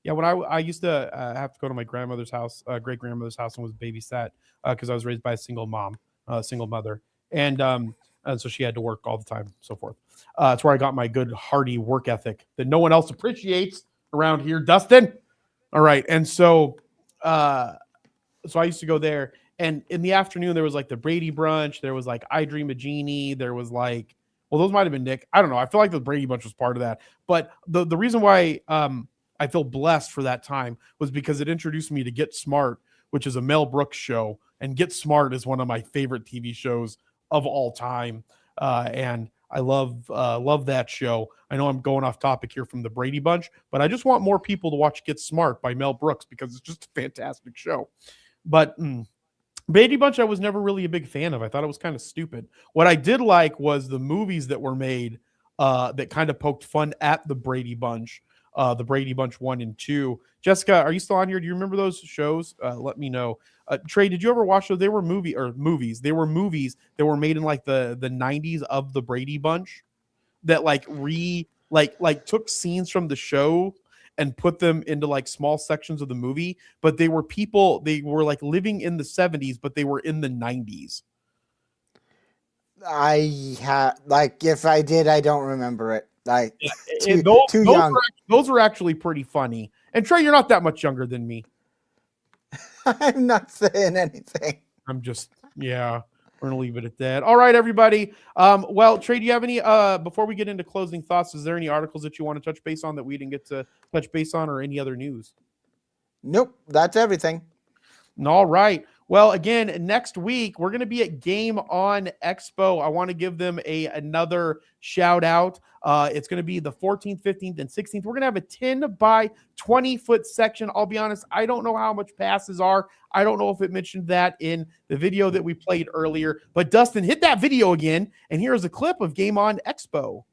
Yeah, when I used to have to go to my grandmother's house, great grandmother's house, and was babysat because I was raised by a single mom, single mother, and so she had to work all the time, so forth. That's where I got my good hearty work ethic that no one else appreciates around here. Dustin, all right, and so I used to go there, and in the afternoon there was like the Brady Brunch, there was like I Dream of Jeannie, there was like, well, those might have been Nick. I don't know. I feel like the Brady Bunch was part of that, but the reason why I feel blessed for that time was because it introduced me to Get Smart, which is a Mel Brooks show, and Get Smart is one of my favorite TV shows of all time, and I love that show. I know I'm going off topic here from the Brady Bunch, but I just want more people to watch Get Smart by Mel Brooks because it's just a fantastic show. But Brady Bunch I was never really a big fan of. I thought it was kind of stupid. What I did like was the movies that were made that kind of poked fun at the Brady Bunch. The Brady Bunch 1 and 2. Jessica, are you still on here? Do you remember those shows? Let me know. Trey, did you ever watch those? They were movies. They were movies that were made in like the 90s of the Brady Bunch that took scenes from the show and put them into like small sections of the movie. But they were like living in the 70s, but they were in the 90s. If I did, I don't remember it. Too young. Those were actually pretty funny. And Trey, you're not that much younger than me. I'm not saying anything. I'm just, yeah, we're going to leave it at that. All right, everybody. Well, Trey, do you have any, before we get into closing thoughts, is there any articles that you want to touch base on that we didn't get to touch base on or any other news? Nope, that's everything. All right. Well, again, next week, we're going to be at Game On Expo. I want to give them another shout out. It's going to be the 14th, 15th, and 16th. We're going to have a 10 by 20 foot section. I'll be honest, I don't know how much passes are. I don't know if it mentioned that in the video that we played earlier. But Dustin, hit that video again. And here's a clip of Game On Expo.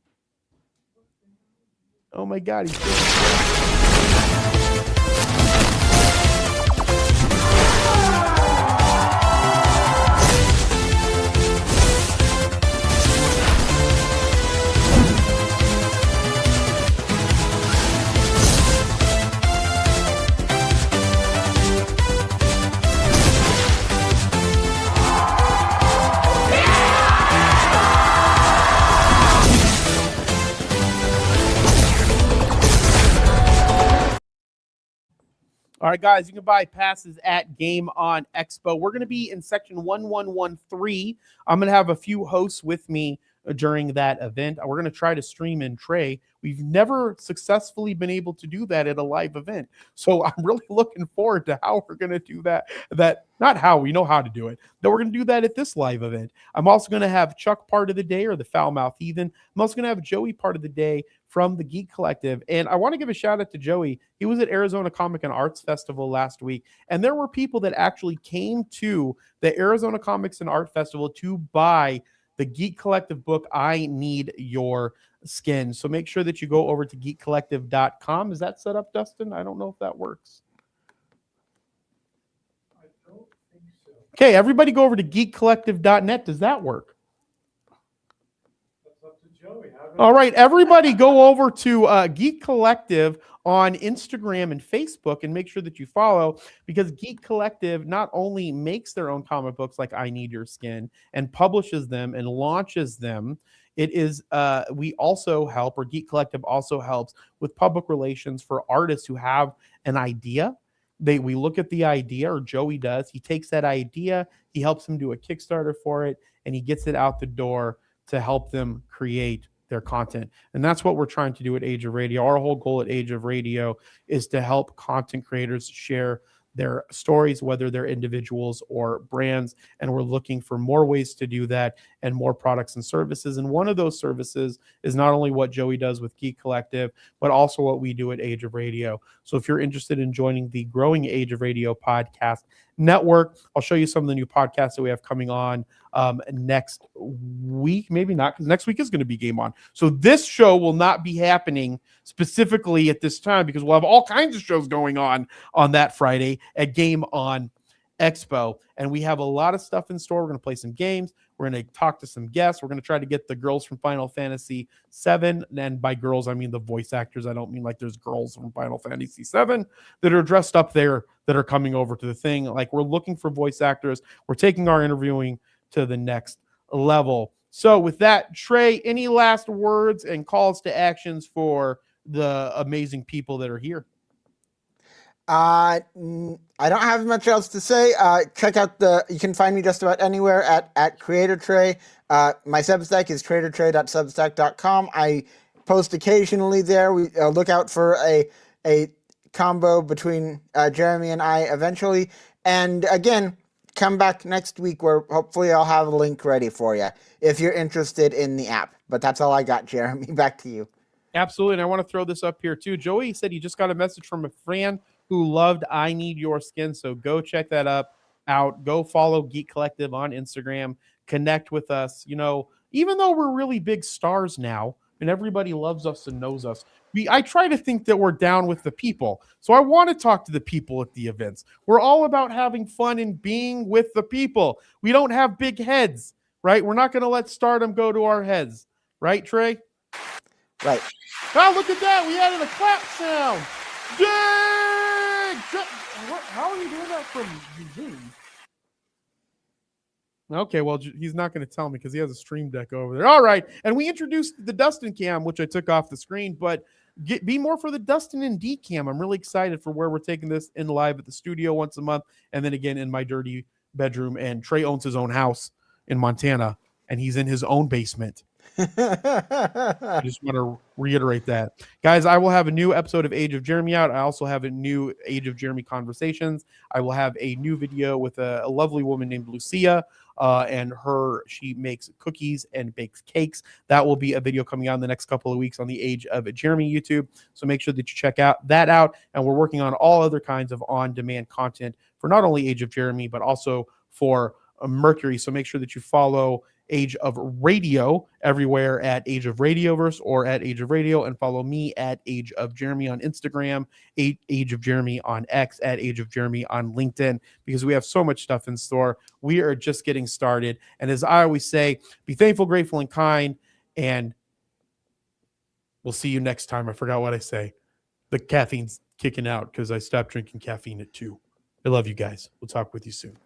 Oh my God. All right, guys, you can buy passes at Game On Expo. We're going to be in section 1113. I'm going to have a few hosts with me during that event. We're going to try to stream in Trey. We've never successfully been able to do that at a live event. So I'm really looking forward to how we're going to do that. Not how, we know how to do it. That we're going to do that at this live event. I'm also going to have Chuck part of the day, or the Foul Mouth Heathen. I'm also going to have Joey part of the day from the Geek Collective. And I want to give a shout out to Joey. He was at Arizona Comic and Arts Festival last week. And there were people that actually came to the Arizona Comics and Art Festival to buy the Geek Collective book, I Need Your Skin. So make sure that you go over to geekcollective.com. Is that set up, Dustin? I don't know if that works. I don't think so. Okay, everybody go over to geekcollective.net. Does that work? That's up to Joey. All right, everybody go over to Geek Collective on Instagram and Facebook and make sure that you follow, because Geek Collective not only makes their own comic books like I Need Your Skin and publishes them and launches them, it is we also help, or Geek Collective also helps with public relations for artists who have an idea. We look at the idea, or Joey does. He takes that idea, he helps them do a Kickstarter for it, and he gets it out the door to help them create their content. And that's what we're trying to do at Age of Radio. Our whole goal at Age of Radio is to help content creators share their stories, whether they're individuals or brands. And we're looking for more ways to do that and more products and services. And one of those services is not only what Joey does with Geek Collective, but also what we do at Age of Radio. So if you're interested in joining the growing Age of Radio podcast network, I'll show you some of the new podcasts that we have coming on next week. Maybe not, because next week is going to be Game On. So this show will not be happening specifically at this time, because we'll have all kinds of shows going on that Friday at Game On Expo. And we have a lot of stuff in store. We're going to play some games. We're going to talk to some guests. We're going to try to get the girls from Final Fantasy VII. And by girls, I mean the voice actors. I don't mean like there's girls from Final Fantasy VII that are dressed up there that are coming over to the thing. Like, we're looking for voice actors. We're taking our interviewing to the next level. So with that, Trey, any last words and calls to actions for the amazing people that are here? I don't have much else to say. Check out you can find me just about anywhere at Creator Trey. My Substack is creatortrey.substack.com. I post occasionally there. We look out for a combo between Jeremy and I eventually. And again, come back next week where hopefully I'll have a link ready for you if you're interested in the app. But that's all I got, Jeremy. Back to you. Absolutely. And I want to throw this up here too. Joey said he just got a message from a fan who loved I Need Your Skin. So go check that out. Go follow Geek Collective on Instagram. Connect with us. You know, even though we're really big stars now and everybody loves us and knows us, I try to think that we're down with the people. So I want to talk to the people at the events. We're all about having fun and being with the people. We don't have big heads, right? We're not going to let stardom go to our heads. Right, Trey? Right. Oh, look at that. We added a clap sound. Dang! How are you doing that from Zoom? Okay, well, he's not going to tell me because he has a stream deck over there. All right. And we introduced the Dustin cam, which I took off the screen, but be more for the Dustin and D cam. I'm really excited for where we're taking this in live at the studio once a month. And then again in my dirty bedroom. And Trey owns his own house in Montana, and he's in his own basement. I just want to reiterate that. Guys, I will have a new episode of Age of Jeremy out. I also have a new Age of Jeremy Conversations. I will have a new video with a lovely woman named Lucia, and she makes cookies and bakes cakes. That will be a video coming out in the next couple of weeks on the Age of Jeremy YouTube. So make sure that you check that out. And we're working on all other kinds of on-demand content for not only Age of Jeremy, but also for Mercury. So make sure that you follow Age of Radio everywhere at Age of Radioverse or at Age of Radio, and follow me at Age of Jeremy on Instagram, Age of Jeremy on X, at Age of Jeremy on LinkedIn, because we have so much stuff in store. We are just getting started. And as I always say, be thankful, grateful, and kind. And we'll see you next time. I forgot what I say. The caffeine's kicking out because I stopped drinking caffeine at 2. I love you guys. We'll talk with you soon.